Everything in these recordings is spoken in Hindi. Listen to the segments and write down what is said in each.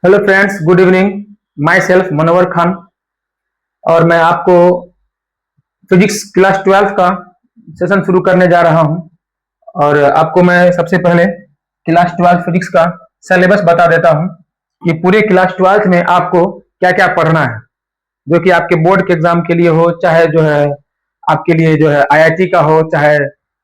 Hello friends, good evening. My self manoeuvre Khan और मैं आपको फिजिक्स क्लास 12 का सेशन शुरू करने जा रहा हूं। और आपको मैं सबसे पहले क्लास 12 फिजिक्स का सिलेबस बता देता हूं कि पूरे क्लास 12 में आपको क्या क्या पढ़ना है, जो कि आपके बोर्ड के एग्जाम के लिए हो, चाहे जो है आपके लिए जो है आईआईटी का हो, चाहे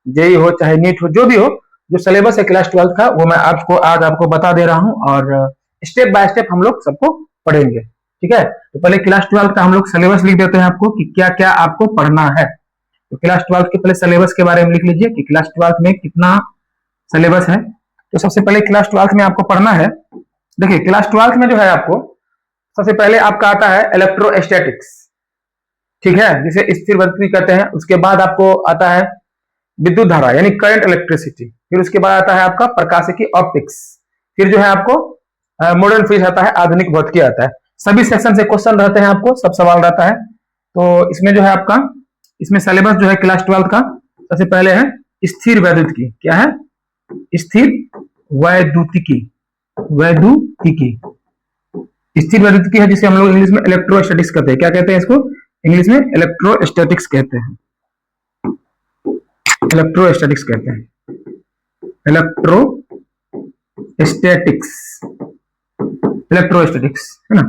जेई हो, चाहे नीट हो, जो भी हो। जो सिलेबस है क्लास 12 का वो मैं आपको आज आपको बता दे रहा हूं और स्टेप बाय स्टेप हम लोग सबको पढ़ेंगे। ठीक है, तो पहले क्लास 12 का हम लोग सिलेबस लिख देते हैं आपको कि क्या क्या आपको पढ़ना है। तो क्लास 12 के पहले सिलेबस के बारे में लिख लीजिए कि क्लास 12 में कितना सिलेबस है। तो सबसे पहले क्लास 12 में आपको पढ़ना है, देखिए क्लास 12 में जो है आपको सबसे पहले आपका आता है इलेक्ट्रोस्टैटिक्स। ठीक है, जिसे स्थिर वृत्ति कहते हैं। उसके बाद आपको आता है विद्युत धारा यानी करंट इलेक्ट्रिसिटी। फिर उसके बाद आता है आपका प्रकाशिकी ऑप्टिक्स। फिर जो है आपको मॉडर्न फिजिक्स आता है, आधुनिक भौतिकी आता है। सभी सेक्शन से क्वेश्चन रहते हैं, आपको सब सवाल रहता है। तो इसमें जो है आपका इसमें सिलेबस जो है क्लास 12 का सबसे पहले है स्थिर वैद्युतिकी। क्या है? स्थिर वैद्युतिकी। वैद्युतिकी स्थिर वैद्युतिकी है, जिसे हम लोग इंग्लिश में इलेक्ट्रोस्टैटिक्स कहते हैं। क्या कहते हैं इसको? इंग्लिश में इलेक्ट्रोस्टैटिक्स कहते हैं। इलेक्ट्रोस्टैटिक्स कहते हैं, इलेक्ट्रोस्टैटिक्स। इलेक्ट्रोस्टैटिक्स है ना।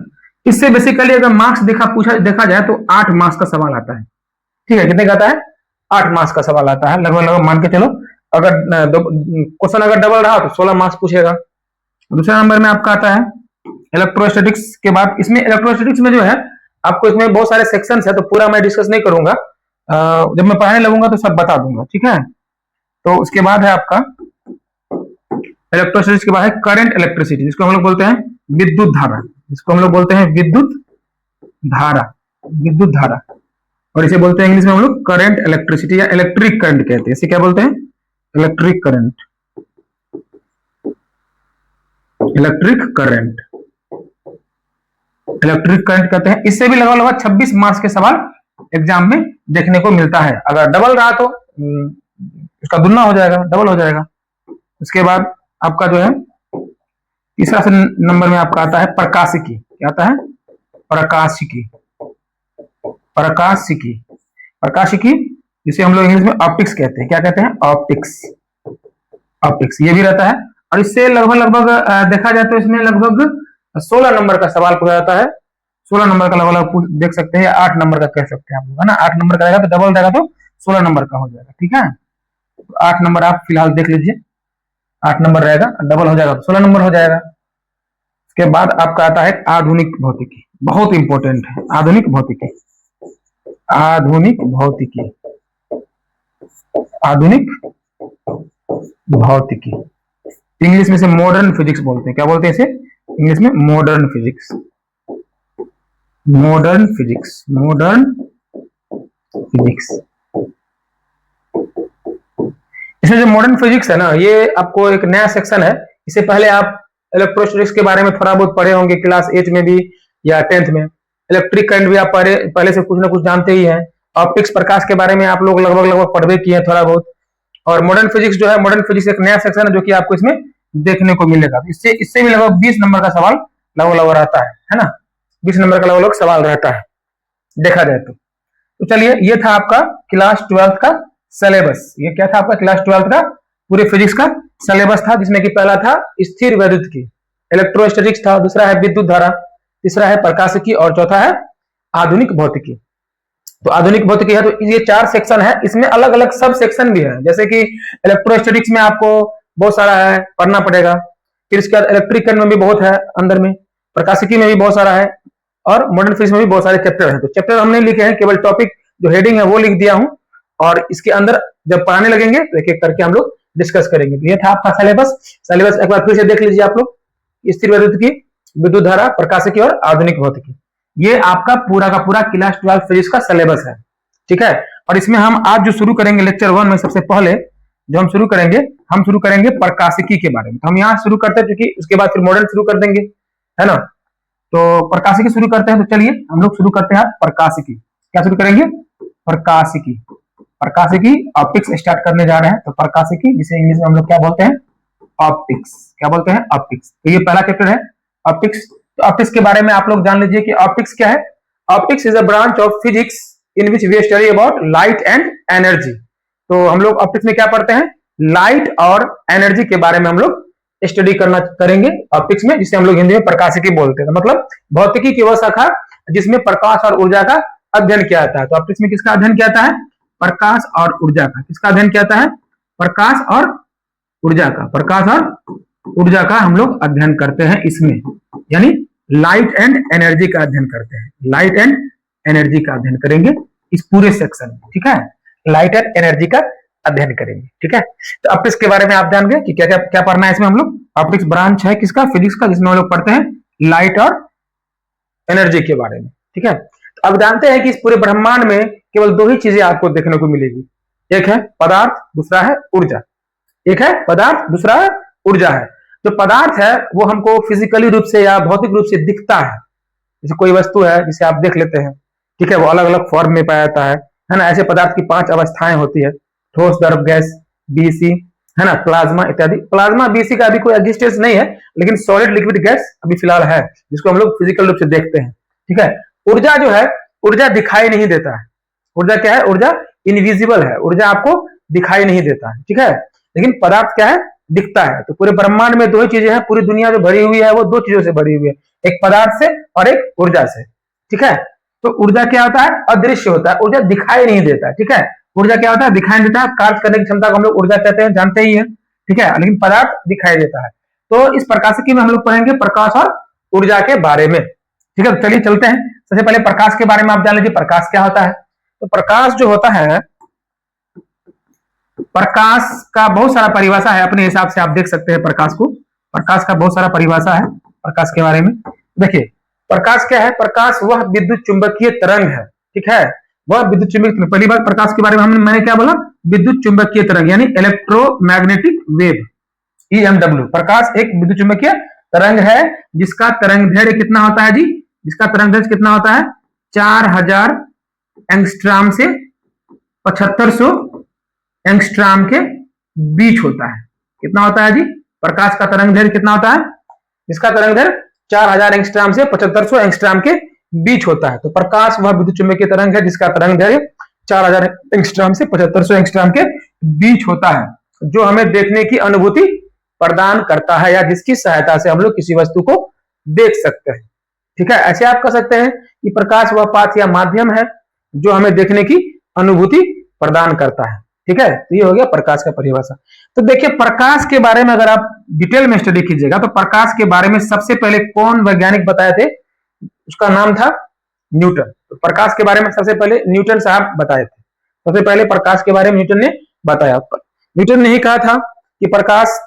इससे बेसिकली अगर मार्क्स देखा जाए तो 8 मार्क्स का सवाल आता है। ठीक है, कितने का आता है? 8 मार्क्स का सवाल आता है लगभग मान के चलो। अगर क्वेश्चन अगर डबल रहा तो 16 मार्क्स पूछेगा। दूसरा नंबर में आपका आता है इलेक्ट्रोस्टैटिक्स के बाद इसमें इलेक्ट्रोस्टैटिक्स में जो है आपको इसमें बहुत सारे सेक्शंस है, तो पूरा मैं डिस्कस नहीं करूंगा। जब मैं पढ़ाने लगूंगा तो सब बता दूंगा। ठीक है, तो उसके बाद है आपका इलेक्ट्रोस्टैटिक्स के बाद है करंट इलेक्ट्रिसिटी, जिसको हम लोग बोलते हैं विद्युत धारा। जिसको हम लोग बोलते हैं विद्युत धारा। विद्युत धारा, और इसे बोलते हैं इंग्लिश में हम लोग करंट इलेक्ट्रिसिटी या इलेक्ट्रिक करंट कहते हैं। इसे क्या बोलते हैं? Electric current. Electric current, electric current कहते हैं। इससे भी लगभग 26 मार्क्स के सवाल एग्जाम में देखने को मिलता है। अगर डबल रहा तो उसका दुगना हो जाएगा, डबल हो जाएगा। उसके बाद आपका जो है तीसरा नंबर में आपका आता है प्रकाशिकी। क्या आता है? प्रकाशिकी। प्रकाशिकी, प्रकाशिकी जिसे हम लोग इंग्लिश में ऑप्टिक्स कहते हैं। क्या कहते हैं? ऑप्टिक्स। ऑप्टिक्स ये भी रहता है। और इससे लगभग देखा जाए तो इसमें लगभग 16 नंबर का सवाल पूछा जाता है। 16 नंबर का लगभग देख सकते हैं, 8 नंबर का कह सकते हैं आप लोग, है ना। 8 नंबर का रहेगा तो डबल रहेगा तो 16 नंबर का हो जाएगा। ठीक है, तो 8 नंबर आप फिलहाल देख लीजिए। 8 नंबर रहेगा, डबल हो जाएगा तो 16 नंबर हो जाएगा। उसके बाद आपका आता है आधुनिक भौतिकी। बहुत इंपॉर्टेंट है आधुनिक भौतिकी। आधुनिक भौतिकी, आधुनिक भौतिकी इंग्लिश में से मॉडर्न फिजिक्स बोलते हैं। क्या बोलते हैं इसे? इंग्लिश में modern physics. Modern physics, modern physics. इसमें जो मॉडर्न फिजिक्स है ना, ये आपको एक नया सेक्शन है। इससे पहले आप इलेक्ट्रोस्टैटिक्स के बारे में थोड़ा बहुत पढ़े होंगे क्लास 8 में भी या 10th में। इलेक्ट्रिक करंट भी आप पहले से कुछ ना कुछ जानते ही हैं। ऑप्टिक्स, प्रकाश के बारे में आप लोग लगभग पढ़वे किए हैं थोड़ा बहुत। और मॉडर्न फिजिक्स जो है, मॉडर्न फिजिक्स एक नया सेक्शन है जो कि आपको इसमें देखने को मिलेगा। इससे इससे भी लगभग 20 नंबर का सवाल लगभग रहता है ना। 20 नंबर का लगभग सवाल रहता है देखा जाए तो चलिए, ये था आपका क्लास 12 का सिलेबस। ये क्या था आपका क्लास 12 का पूरे फिजिक्स का सिलेबस था, जिसमें कि पहला था स्थिर वैद्युतिकी, इलेक्ट्रोस्टैटिक्स था। दूसरा है विद्युत धारा, तीसरा है प्रकाशिकी और चौथा है आधुनिक भौतिकी। तो आधुनिक भौतिकी है तो ये 4 सेक्शन है। इसमें अलग अलग सब सेक्शन भी है, जैसे कि इलेक्ट्रोस्टैटिक्स में आपको बहुत सारा है, पढ़ना पड़ेगा। फिर इसके बाद इलेक्ट्रिक करंट में भी बहुत है अंदर में, प्रकाशिकी में भी बहुत सारा है, और मॉडर्न फिजिक्स में भी बहुत सारे चैप्टर हैं। तो चैप्टर हमने लिखे हैं, केवल टॉपिक जो हेडिंग है वो लिख दिया हूं, और इसके अंदर जब पढ़ाने लगेंगे तो एक एक करके हम लोग डिस्कस करेंगे। तो ये था आपका सिलेबस। सिलेबस एक बार फिर से देख लीजिए आप लोग। स्थिर वैद्युतिकी, विद्युत धारा, प्रकाशिकी और आधुनिक भौतिकी, ये आपका पूरा का पूरा क्लास 12 फिजिक्स का सिलेबस है। ठीक है, और इसमें हम आज जो शुरू करेंगे लेक्चर 1 में, सबसे पहले जो हम शुरू करेंगे प्रकाशिकी के बारे में। तो हम यहाँ शुरू करते हैं, क्योंकि उसके बाद फिर मॉडल शुरू कर देंगे, है ना। तो प्रकाशिकी शुरू करते हैं। तो चलिए हम लोग शुरू करते हैं प्रकाशिकी। क्या शुरू करेंगे? प्रकाशिकी। प्रकाशिकी ऑप्टिक्स स्टार्ट करने जा रहे हैं। तो प्रकाशिकी जिसे इंग्लिश में हम लोग क्या बोलते हैं? ऑप्टिक्स। क्या बोलते हैं? ऑप्टिक्स। तो ये पहला चैप्टर है ऑप्टिक्स। तो ऑप्टिक्स के बारे में आप लोग जान लीजिए कि ऑप्टिक्स क्या है। Optics is a branch of physics in which we study about light and energy. तो हम लोग ऑप्टिक्स में क्या पढ़ते हैं, लाइट और एनर्जी के बारे में हम लोग स्टडी करेंगे ऑप्टिक्स में, जिसे हम लोग हिंदी में प्रकाशिकी बोलते हैं। मतलब भौतिकी की वह शाखा जिसमें प्रकाश और ऊर्जा का अध्ययन किया जाता है। तो ऑप्टिक्स में किसका अध्ययन किया जाता है, प्रकाश और ऊर्जा का। किसका अध्ययन किया जाता है, प्रकाश और ऊर्जा का। प्रकाश और ऊर्जा का हम लोग अध्ययन करते हैं इसमें, यानी लाइट एंड एनर्जी का अध्ययन करते हैं। लाइट एंड एनर्जी का अध्ययन करेंगे इस पूरे सेक्शन में, ठीक है। लाइट एंड एनर्जी का अध्ययन करेंगे, ठीक है। तो ऑप्टिक्स के बारे में आप जान गए कि क्या क्या क्या पढ़ना है इसमें हम लोग। ऑप्टिक्स ब्रांच है किसका, फिजिक्स का, जिसमें हम लोग पढ़ते हैं लाइट और एनर्जी के बारे में, ठीक है। तो अब जानते हैं कि इस पूरे ब्रह्मांड में केवल दो ही चीजें आपको देखने को मिलेगी, एक है पदार्थ, दूसरा है ऊर्जा। एक है पदार्थ, दूसरा है ऊर्जा है। जो पदार्थ है वो हमको फिजिकली रूप से या भौतिक रूप से दिखता है। जैसे कोई वस्तु है जिसे आप देख लेते हैं, ठीक है, वो अलग अलग फॉर्म में पाया जाता है ना। ऐसे पदार्थ की 5 अवस्थाएं होती है, ठोस, द्रव, गैस, बीसी, है ना, प्लाज्मा इत्यादि। प्लाज्मा बीसी का अभी कोई एग्जिस्टेंस नहीं है, लेकिन सॉलिड लिक्विड गैस अभी फिलहाल है, जिसको हम लोग फिजिकल रूप से देखते हैं, ठीक है। ऊर्जा जो है, ऊर्जा दिखाई नहीं देता है। ऊर्जा क्या है, ऊर्जा इनविजिबल है, ऊर्जा आपको दिखाई नहीं देता है, ठीक है। लेकिन पदार्थ क्या है, दिखता है। तो पूरे ब्रह्मांड में दो ही चीजें हैं, पूरी दुनिया जो भरी हुई है वो दो चीजों से भरी हुई है, एक पदार्थ से और एक ऊर्जा से, ठीक है। तो ऊर्जा क्या होता है, अदृश्य होता है, ऊर्जा दिखाई नहीं देता है, ठीक है। ऊर्जा क्या होता है, दिखाई नहीं देता है। कार्य करने की क्षमता को हम लोग ऊर्जा कहते हैं, जानते ही है, ठीक है। लेकिन पदार्थ दिखाई देता है। तो इस प्रकाशिकी में हम लोग पढ़ेंगे प्रकाश और ऊर्जा के बारे में, ठीक है। चलिए चलते हैं। सबसे पहले प्रकाश के बारे में आप जान लीजिए, प्रकाश क्या होता है। तो प्रकाश जो होता है, प्रकाश का बहुत सारा परिभाषा है, अपने हिसाब से आप देख सकते हैं प्रकाश को। प्रकाश का बहुत सारा परिभाषा है प्रकाश के बारे में। देखिए प्रकाश क्या है, प्रकाश वह विद्युत चुंबकीय तरंग है, ठीक है। वह विद्युत चुंबकीय, पहली बार प्रकाश के बारे में मैंने क्या बोला, विद्युत चुंबकीय तरंग, यानी इलेक्ट्रोमैग्नेटिक वेव, EMW। प्रकाश एक विद्युत चुंबकीय तरंग है जिसका तरंग दैर्घ्य कितना होता है जी, जिसका तरंग दैर्घ्य कितना होता है, 4000 एंगस्ट्रॉम से 7500 एंगस्ट्रॉम के बीच होता है। कितना होता है जी, प्रकाश का तरंग दैर्घ्य कितना होता है, जिसका तरंग दैर्घ्य 4000 एंगस्ट्रॉम से 7500 एंगस्ट्रॉम के बीच होता है। तो प्रकाश वह विद्युत चुंबकीय तरंग है जिसका तरंग दैर्घ्य 4000 एंगस्ट्रॉम से 7500 एंगस्ट्रॉम के बीच होता है, जो हमें देखने की अनुभूति प्रदान करता है, या जिसकी सहायता से हम लोग किसी वस्तु को देख सकते हैं, ठीक है। ऐसे आप कह सकते हैं कि प्रकाश वह पाथ या माध्यम है जो हमें देखने की अनुभूति प्रदान करता है, ठीक है। तो ये हो गया प्रकाश का परिभाषा। तो देखिए प्रकाश के बारे में अगर आप डिटेल में स्टडी कीजिएगा तो प्रकाश के बारे में सबसे पहले कौन वैज्ञानिक बताए थे, उसका नाम था न्यूटन। तो प्रकाश के बारे में सबसे पहले न्यूटन साहब बताए थे। सबसे पहले प्रकाश के बारे में न्यूटन ने बताया। न्यूटन ने ही कहा था कि प्रकाश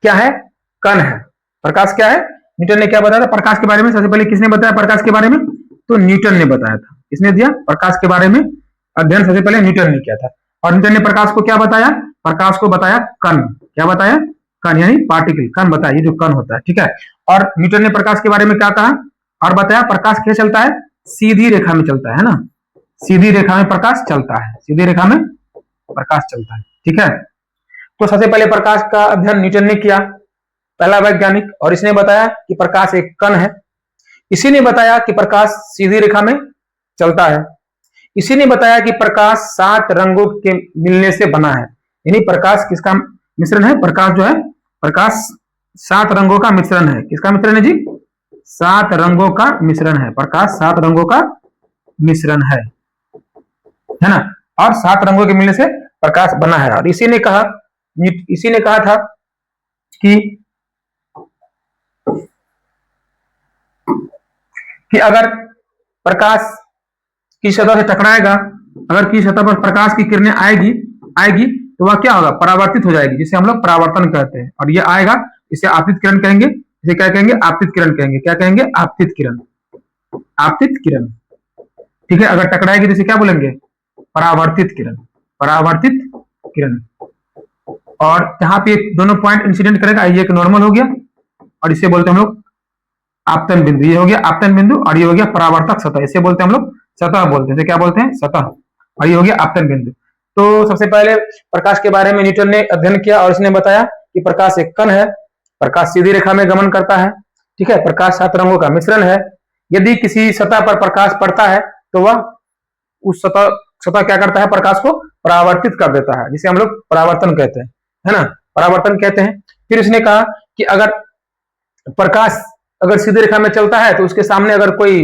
क्या है, कण है। प्रकाश क्या है, न्यूटन ने क्या बताया था प्रकाश के बारे में। सबसे पहले किसने बताया प्रकाश के बारे में, तो न्यूटन ने बताया था। किसने दिया प्रकाश के बारे में अध्ययन, सबसे पहले न्यूटन ने किया था। और न्यूटन ने प्रकाश को क्या बताया, प्रकाश को बताया कण। क्या बताया, कण, यानी पार्टिकल, कण बताया, ये जो कण होता है, ठीक है। और न्यूटन ने प्रकाश के बारे में क्या कहा और बताया, प्रकाश क्या चलता है, सीधी रेखा में चलता है ना, सीधी रेखा में प्रकाश चलता है, सीधी रेखा में प्रकाश चलता है, ठीक है। तो सबसे पहले प्रकाश का अध्ययन न्यूटन ने किया, पहला वैज्ञानिक, और इसने बताया कि प्रकाश एक कण है। इसी ने बताया कि प्रकाश सीधी रेखा में चलता है। इसी ने बताया कि प्रकाश 7 रंगों के मिलने से बना है, यानी प्रकाश किसका मिश्रण है, प्रकाश जो है, प्रकाश 7 रंगों का मिश्रण है। किसका मिश्रण है जी, 7 रंगों का मिश्रण है। प्रकाश 7 रंगों का मिश्रण है ना। और 7 रंगों के मिलने से प्रकाश बना है। और इसी ने कहा था कि अगर प्रकाश की सतह से टकराएगा, अगर की सतह पर प्रकाश की किरणें आएगी तो वह क्या होगा, परावर्तित हो जाएगी, जिसे हम लोग परावर्तन कहते हैं। और ये आएगा, इसे आपतित किरण कहेंगे। इसे क्या कहेंगे, आपतित किरण कहेंगे। क्या कहेंगे, आपतित किरण, आपतित किरण, ठीक है। अगर टकराएगी तो इसे क्या बोलेंगे, परावर्तित किरण, परावर्तित किरण। और जहां पे दोनों पॉइंट इंसिडेंट करेगा, ये एक नॉर्मल हो गया और इसे बोलते हैं हम लोग आपतन बिंदु। ये हो गया आपतन बिंदु और ये हो गया परावर्तक सतह, इसे बोलते हैं हम लोग सतह बोलते हैं। क्या बोलते हैं, सतह। और ये हो गया आपतन बिंदु। तो सबसे पहले प्रकाश के बारे में न्यूटन ने अध्ययन किया और इसने बताया कि प्रकाश एक कण है, प्रकाश सीधी रेखा में गमन करता है, ठीक है, प्रकाश 7 रंगों का मिश्रण है। यदि किसी सतह पर प्रकाश पड़ता है तो वह उस सतह क्या करता है, प्रकाश को परावर्तित कर देता है, जिसे हम लोग परावर्तन कहते हैं, है ना, परावर्तन कहते हैं। फिर इसने कहा कि अगर प्रकाश अगर सीधी रेखा में चलता है तो उसके सामने अगर कोई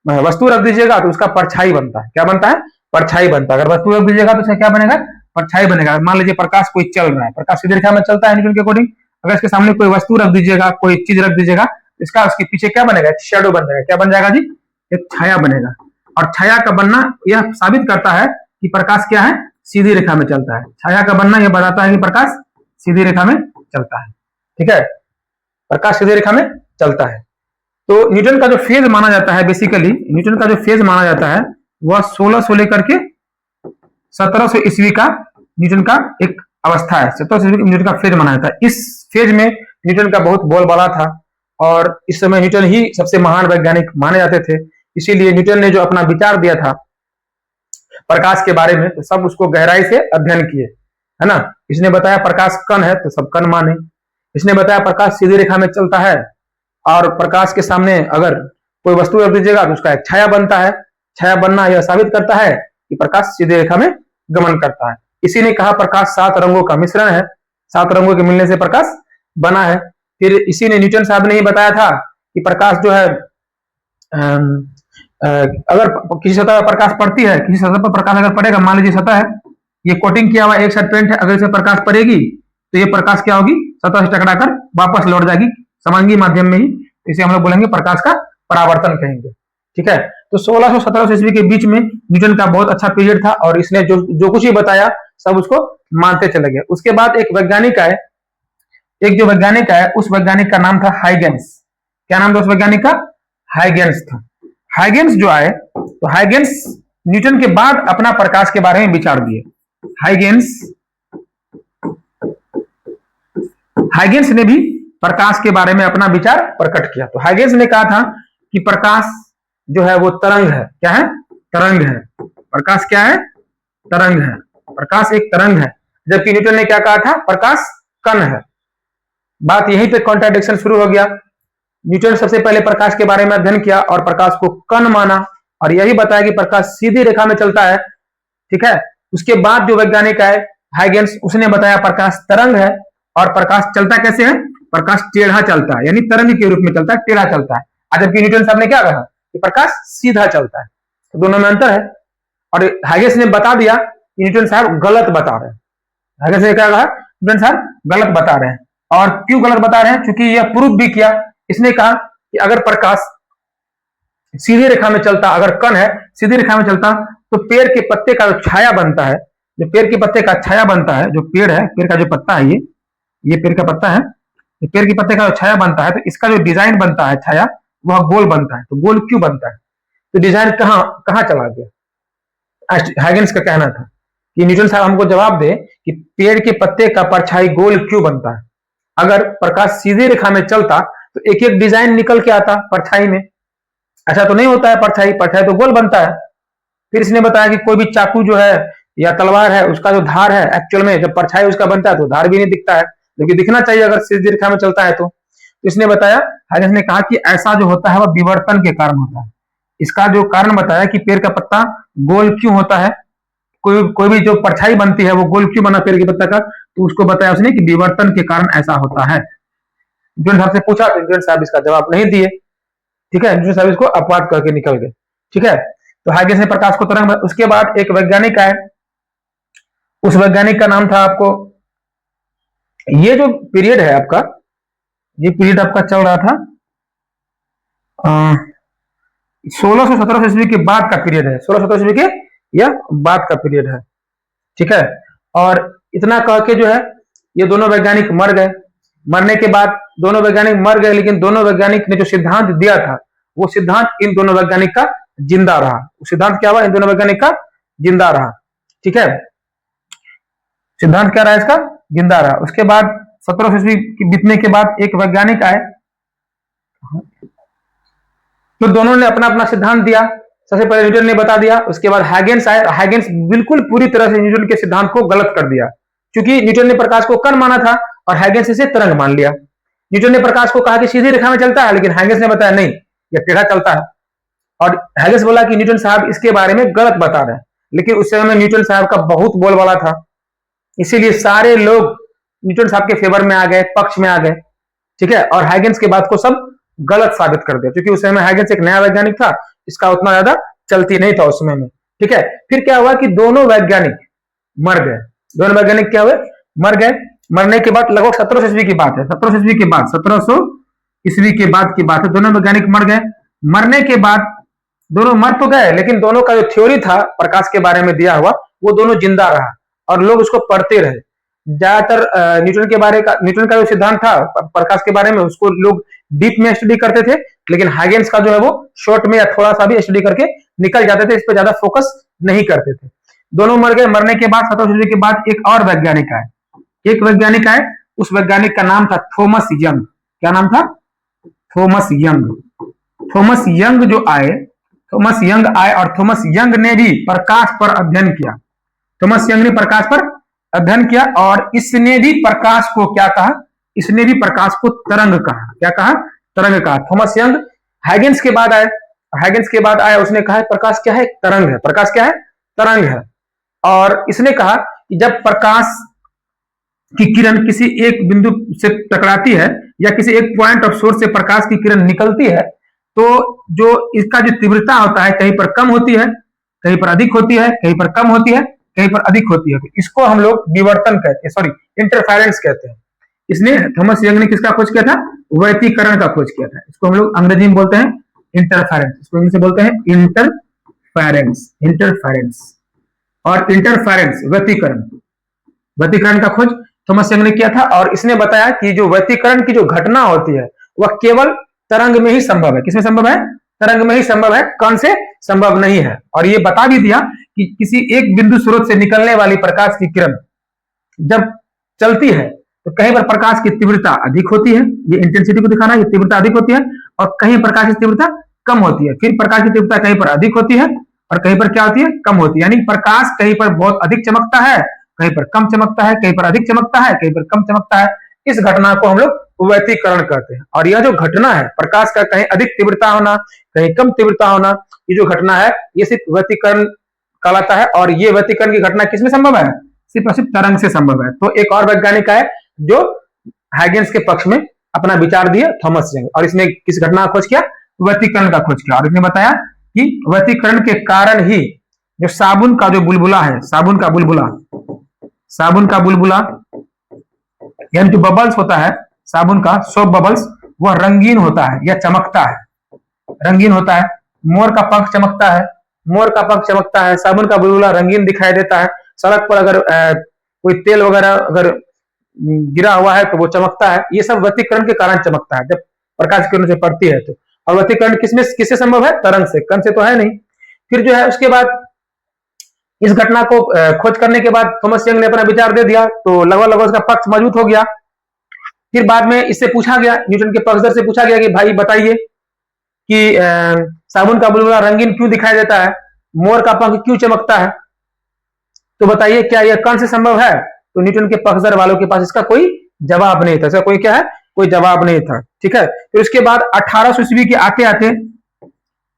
वस्तु रख दीजिएगा तो उसका परछाई बनता है। क्या बनता है? परछाई बनता है। अगर वस्तु रख दीजिएगा तो उसका क्या बनेगा? परछाई बनेगा। मान लीजिए प्रकाश कोई चल रहा है, प्रकाश सीधी रेखा में चलता है न्यूटन के अकॉर्डिंग, अगर इसके सामने कोई वस्तु रख दीजिएगा, कोई चीज रख दीजिएगा, इसका उसके पीछे क्या बनेगा? एक शेडो बन जाएगा। क्या बन जाएगा जी? एक छाया बनेगा। और छाया का बनना यह साबित करता है कि प्रकाश क्या है? सीधी रेखा में चलता है। छाया का बनना यह बताता है कि प्रकाश सीधी रेखा में चलता है। ठीक है, प्रकाश सीधी रेखा में चलता है। तो न्यूटन का जो फेज माना जाता है, बेसिकली न्यूटन का जो फेज माना जाता है वह 1600 लेकर के 1700 ईस्वी का न्यूटन का एक अवस्था है। 1700 ईस्वी न्यूटन का फेज माना जाता है। इस फेज में न्यूटन का बहुत बोलबाला था और इस समय न्यूटन ही सबसे महान वैज्ञानिक माने जाते थे। इसीलिए न्यूटन ने जो अपना विचार दिया था प्रकाश के बारे में, तो सब उसको गहराई से अध्ययन किए, है ना। इसने बताया प्रकाश कण है तो सब कण माने। इसने बताया प्रकाश सीधी रेखा में चलता है और प्रकाश के सामने अगर कोई वस्तु रख दीजिएगा तो उसका एक छाया बनता है। छाया बनना यह साबित करता है कि प्रकाश सीधी रेखा में गमन करता है। इसी ने कहा प्रकाश 7 रंगों का मिश्रण है, 7 रंगों के मिलने से प्रकाश बना है। फिर इसी ने न्यूटन साहब ने ही बताया था कि प्रकाश जो है अगर किसी सतह पर प्रकाश पड़ती है, किसी सतह पर प्रकाश अगर पड़ेगा, मान लीजिए सतह है, ये कोटिंग किया हुआ एक साइड पेंट है, अगर इसे प्रकाश पड़ेगी तो ये प्रकाश क्या होगी? सतह से टकराकर वापस लौट जाएगी समांगी माध्यम में ही। इसे हम लोग बोलेंगे प्रकाश का परावर्तन कहेंगे। ठीक है, तो 1600-1700 ईस्वी के बीच में न्यूटन का बहुत अच्छा पीरियड था और इसने जो कुछ ही बताया सब उसको मानते चले गए। उसके बाद एक वैज्ञानिक आए, एक जो वैज्ञानिक आए उस वैज्ञानिक का नाम था हाइगेंस। क्या नाम था उस वैज्ञानिक का? हाइगेंस था। हाइगेंस जो आए तो हाइगेंस न्यूटन के बाद अपना प्रकाश के बारे में विचार दिए। हाइगेंस ने भी प्रकाश के बारे में अपना विचार प्रकट किया। तो हाइगेंस ने कहा था कि प्रकाश जो है वो तरंग है। क्या है? तरंग है। प्रकाश क्या है? तरंग है। प्रकाश एक तरंग है। जबकि न्यूटन ने क्या कहा था? प्रकाश कण है। बात यहीं पे कॉन्ट्राडिक्शन शुरू हो गया। न्यूटन सबसे पहले प्रकाश के बारे में अध्ययन किया और प्रकाश को कण माना और यही बताया कि प्रकाश सीधी रेखा में चलता है। ठीक है, उसके बाद जो वैज्ञानिक आए हाइगेंस, उसने बताया प्रकाश तरंग है और प्रकाश चलता कैसे है? प्रकाश टेढ़ा चलता है, यानी तरंग के रूप में चलता है, टेढ़ा चलता है। जबकि न्यूटन साहब ने क्या कहा कि प्रकाश सीधा चलता है। तो दोनों में अंतर है और हाइगेंस ने बता दिया कि न्यूटन साहब गलत बता रहे हैं। हाइगेंस ने क्या कहा? न्यूटन साहब गलत बता रहे हैं। और क्यों गलत बता रहे हैं? क्योंकि यह प्रूव भी किया। इसने कहा कि अगर प्रकाश सीधी रेखा में चलता, अगर कण है सीधी रेखा में चलता, तो पेड़ के पत्ते का जो छाया बनता है, जो पेड़ के पत्ते का छाया बनता है, जो पेड़ है, पेड़ का जो पत्ता है, ये पेड़ का पत्ता है, पेड़ के पत्ते का जो छाया बनता है, तो इसका जो डिजाइन बनता है छाया, वह गोल बनता है। तो गोल क्यों बनता है? तो डिजाइन कहां चला गया? हाइगेंस का कहना था कि न्यूटन साहब हमको जवाब दे कि पेड़ के पत्ते का परछाई गोल क्यों बनता है। अगर प्रकाश सीधी रेखा में चलता तो एक एक डिजाइन निकल के आता परछाई में। ऐसा तो नहीं होता है, परछाई तो गोल बनता है। फिर इसने बताया कि कोई भी चाकू जो है या तलवार है, उसका जो धार है, एक्चुअल में जब परछाई उसका बनता है तो धार भी नहीं दिखता है, जो कि दिखना चाहिए अगर सीधी रेखा में चलता है। तो इसने बताया, हाइगेंस ने कहा कि ऐसा जो होता है वह विवर्तन के कारण होता है। इसका जो कारण बताया कि पेड़ का पत्ता गोल क्यों होता है, कोई भी जो परछाई बनती है वो गोल क्यों बना पेड़ के पत्ता का, तो उसको बताया उसने कि विवर्तन के कारण ऐसा होता है। न्यूटन साहब से पूछा तो न्यूटन साहब इसका जवाब नहीं दिए। ठीक है, न्यूटन साहब इसको अपवाद करके निकल गए। ठीक है, तो हाइगेंस ने प्रकाश को तरंग। उसके बाद एक वैज्ञानिक आए, उस वैज्ञानिक का नाम था आपको, ये जो पीरियड है आपका, ये पीरियड आपका चल रहा था 1600-1700 ईस्वी के बाद का पीरियड है। 1600-1700 ईस्वी के यह बाद का पीरियड है। ठीक है, और इतना कह के जो है ये दोनों वैज्ञानिक मर गए। मरने के बाद दोनों वैज्ञानिक मर गए, लेकिन दोनों वैज्ञानिक ने जो सिद्धांत दिया था वो सिद्धांत इन दोनों वैज्ञानिक का जिंदा रहा। सिद्धांत क्या हुआ? इन दोनों वैज्ञानिक का जिंदा रहा। ठीक है, सिद्धांत क्या रहा? इसका जिंदा रहा। उसके बाद 1700 ईस्वी बीतने के बाद एक वैज्ञानिक आए, तो दोनों ने अपना अपना सिद्धांत दिया। सबसे पहले न्यूटन ने बता दिया, उसके बाद हाइगेंस आए। हाइगेंस बिल्कुल पूरी तरह से न्यूटन के सिद्धांत को गलत कर दिया, क्योंकि न्यूटन ने प्रकाश को कण माना था और हाइगेंस इसे तरंग मान लिया। न्यूटन ने प्रकाश को कहा कि सीधी रेखा में चलता है, लेकिन हैगेस ने बताया नहीं, यह टेढ़ा चलता है। और हैगेस बोला कि न्यूटन साहब इसके बारे में गलत बता रहे हैं, लेकिन उस समय में न्यूटन साहब का बहुत बोलबाला था, इसीलिए सारे लोग न्यूटन साहब के फेवर में आ गए, पक्ष में आ गए, ठीक है। और हैगेस के बात को सब गलत साबित कर दिया, क्योंकि उस समय हैगेस एक नया वैज्ञानिक था, इसका उतना ज्यादा चलती नहीं था उस समय में, ठीक है। फिर क्या हुआ कि दोनों वैज्ञानिक मर गए। दोनों वैज्ञानिक क्या हुए? मर गए। मरने के बाद लगभग 1700 ईस्वी की बात है, 1700 ईस्वी के बाद, 1700 ईस्वी के बाद की बात है, दोनों वैज्ञानिक मर गए। मरने के बाद दोनों मर तो गए, लेकिन दोनों का जो थ्योरी था प्रकाश के बारे में दिया हुआ, वो दोनों जिंदा रहा और लोग उसको पढ़ते रहे। ज्यादातर न्यूटन का जो सिद्धांत था प्रकाश के बारे में, उसको लोग डीप में स्टडी करते थे, लेकिन हैगेस का जो है वो शॉर्ट में या थोड़ा सा भी स्टडी करके निकल जाते थे, इस पर ज्यादा फोकस नहीं करते थे। दोनों मर गए। मरने के बाद 1700 ईस्वी के बाद एक और वैज्ञानिक आए, एक वैज्ञानिक आए, उस वैज्ञानिक का नाम था थॉमस यंग। क्या नाम था? Thomas young. थॉमस यंग जो आए, थॉमस यंग आए और थॉमस यंग ने भी प्रकाश पर अध्ययन किया। थॉमस यंग ने प्रकाश पर अध्ययन किया और इसने भी प्रकाश को क्या कहा? इसने भी प्रकाश को तरंग कहा। क्या कहा? तरंग कहा। थॉमस यंग हैगेस के बाद आए, हैगेस के बाद आया, उसने कहा प्रकाश क्या है? तरंग है। प्रकाश क्या है? तरंग है। और इसने कहा कि जब प्रकाश की किरण किसी एक बिंदु से टकराती है या किसी एक पॉइंट ऑफ सोर्स से प्रकाश की किरण निकलती है, तो जो इसका जो तीव्रता होता है कहीं पर कम होती है, कहीं पर अधिक होती है, कहीं पर कम होती है, कहीं पर अधिक होती है। इसको हम लोग विवर्तन कहते हैं, सॉरी इंटरफेरेंस कहते हैं। इसने थॉमस यंग ने किसका खोज किया था? व्यतिकरण का खोज किया था। इसको हम लोग अंग्रेजी में बोलते हैं इंटरफेरेंस, इसको इंग्लिश में बोलते हैं इंटरफेरेंस। इंटरफेरेंस और इंटरफेरेंस व्यतिकरण, व्यतिकरण का खोज थॉमस यंग ने किया था। और इसने बताया कि जो व्यतिकरण की जो घटना होती है वह केवल तरंग में ही संभव है। किसमें संभव है? तरंग में ही संभव है, कण से संभव नहीं है। और ये बता भी दिया कि किसी एक बिंदु स्रोत से निकलने वाली प्रकाश की किरण जब चलती है तो कहीं पर प्रकाश की तीव्रता अधिक होती है, ये इंटेंसिटी को दिखाना, ये तीव्रता अधिक होती है, और कहीं प्रकाश की तीव्रता कम होती है। फिर प्रकाश की तीव्रता कहीं पर अधिक होती है और कहीं पर क्या होती है? कम होती है। यानी प्रकाश कहीं पर बहुत अधिक चमकता है, कहीं पर कम चमकता है, कहीं पर अधिक चमकता है, कहीं पर कम चमकता है। इस घटना को हम लोग व्यतिकरण कहते हैं। और यह जो घटना है प्रकाश का कहीं अधिक तीव्रता होना, कहीं कम तीव्रता होना, ये जो घटना है ये सिर्फ व्यतिकरण कहलाता है। और ये व्यतिकरण की घटना किसमें संभव है? सिर्फ और सिर्फ तरंग से संभव है। तो एक और वैज्ञानिक है जो हैगेस के पक्ष में अपना विचार दिए, थॉमस यंग। और इसने किस घटना का खोज किया? व्यतिकरण का खोज किया। और इसने बताया कि व्यतिकरण के कारण ही जो साबुन का जो बुलबुला है, साबुन का बुलबुला, साबुन का बुलबुला यानी जो बबल्स होता है साबुन का, सोप बबल्स, वह रंगीन होता है या चमकता है, रंगीन होता है। मोर का पंख चमकता है, मोर का पंख चमकता है, साबुन का बुलबुला रंगीन दिखाई देता है। सड़क पर अगर कोई तेल वगैरह अगर गिरा हुआ है तो वो चमकता है। ये सब व्यतिकरण के कारण चमकता है जब प्रकाश की किरण से पड़ती है तो। और व्यतिकरण किससे संभव है? तरंग से, कण से तो है नहीं। फिर जो है उसके बाद इस घटना को खोज करने के बाद थॉमस यंग ने अपना विचार दे दिया, तो लगभग उसका पक्ष मजबूत हो गया। फिर बाद में इससे पूछा गया, न्यूटन के पक्षधर से पूछा गया कि भाई बताइए कि साबुन का बुलबुला रंगीन क्यों दिखाई देता है, मोर का पंख क्यों चमकता है, तो बताइए क्या यह कण से संभव है? तो न्यूटन के पक्षधर वालों के पास इसका कोई जवाब नहीं था। इसका कोई क्या है? कोई जवाब नहीं था, ठीक है। फिर उसके बाद 1800 ईस्वी के आते आते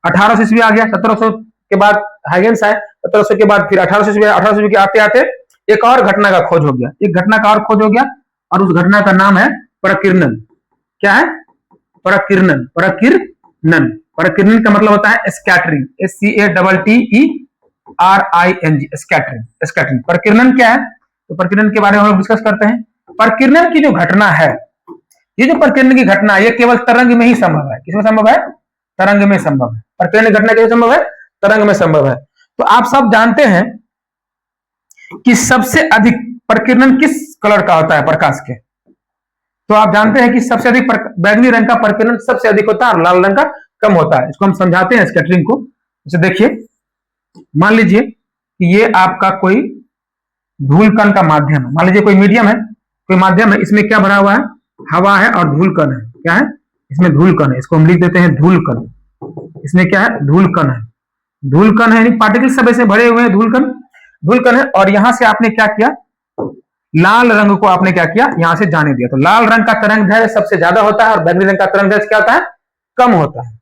1800 ईस्वी आ गया, 1700 के बाद हैगेस आए, 1700 के बाद फिर 1800 ईस्वी के आते आते एक और घटना का खोज हो गया, एक घटना का और खोज हो गया। और उस घटना का नाम है प्रकीर्णन। क्या है? प्रकीर्णन। प्रकीर्णन, प्रकीर्णन का मतलब होता है स्कैटरिंग, SCATTERING, स्कैटरिंग, स्कैटरिंग। प्रकीर्णन क्या है? तो प्रकीर्णन के बारे में हम डिस्कस करते हैं। प्रकीर्णन की जो घटना है, ये जो प्रकीर्णन की घटना है ये केवल तरंग में ही संभव है। किसमें संभव है? तरंग में संभव है। प्रकीर्णन घटना कैसे संभव है? तरंग में संभव है। तो आप सब जानते हैं कि सबसे अधिक प्रकीर्णन किस कलर का होता है प्रकाश के? तो आप जानते हैं कि सबसे अधिक बैगनी रंग का प्रकीर्णन सबसे अधिक होता है और लाल रंग का कम होता है। इसको हम समझाते हैं स्कैटरिंग को। जैसे देखिए, मान लीजिए कि ये आपका कोई धूल कण का माध्यम है, मान लीजिए कोई मीडियम है, कोई माध्यम है, इसमें क्या भरा हुआ है? हवा है और धूल कण है। क्या है? इसमें धूल कण है, इसको हम लिख देते हैं धूल कण। इसमें क्या है? धूल कण है। धूल कण है यानी पार्टिकल सब ऐसे भरे हुए हैं, धूल कण, धूल कण है। और यहां से आपने क्या किया? लाल रंग को आपने क्या किया, यहां से जाने दिया। तो लाल रंग का तरंग दैर्घ्य सबसे ज्यादा होता है और बैंगनी रंग का तरंग दैर्घ्य क्या होता है, कम होता है।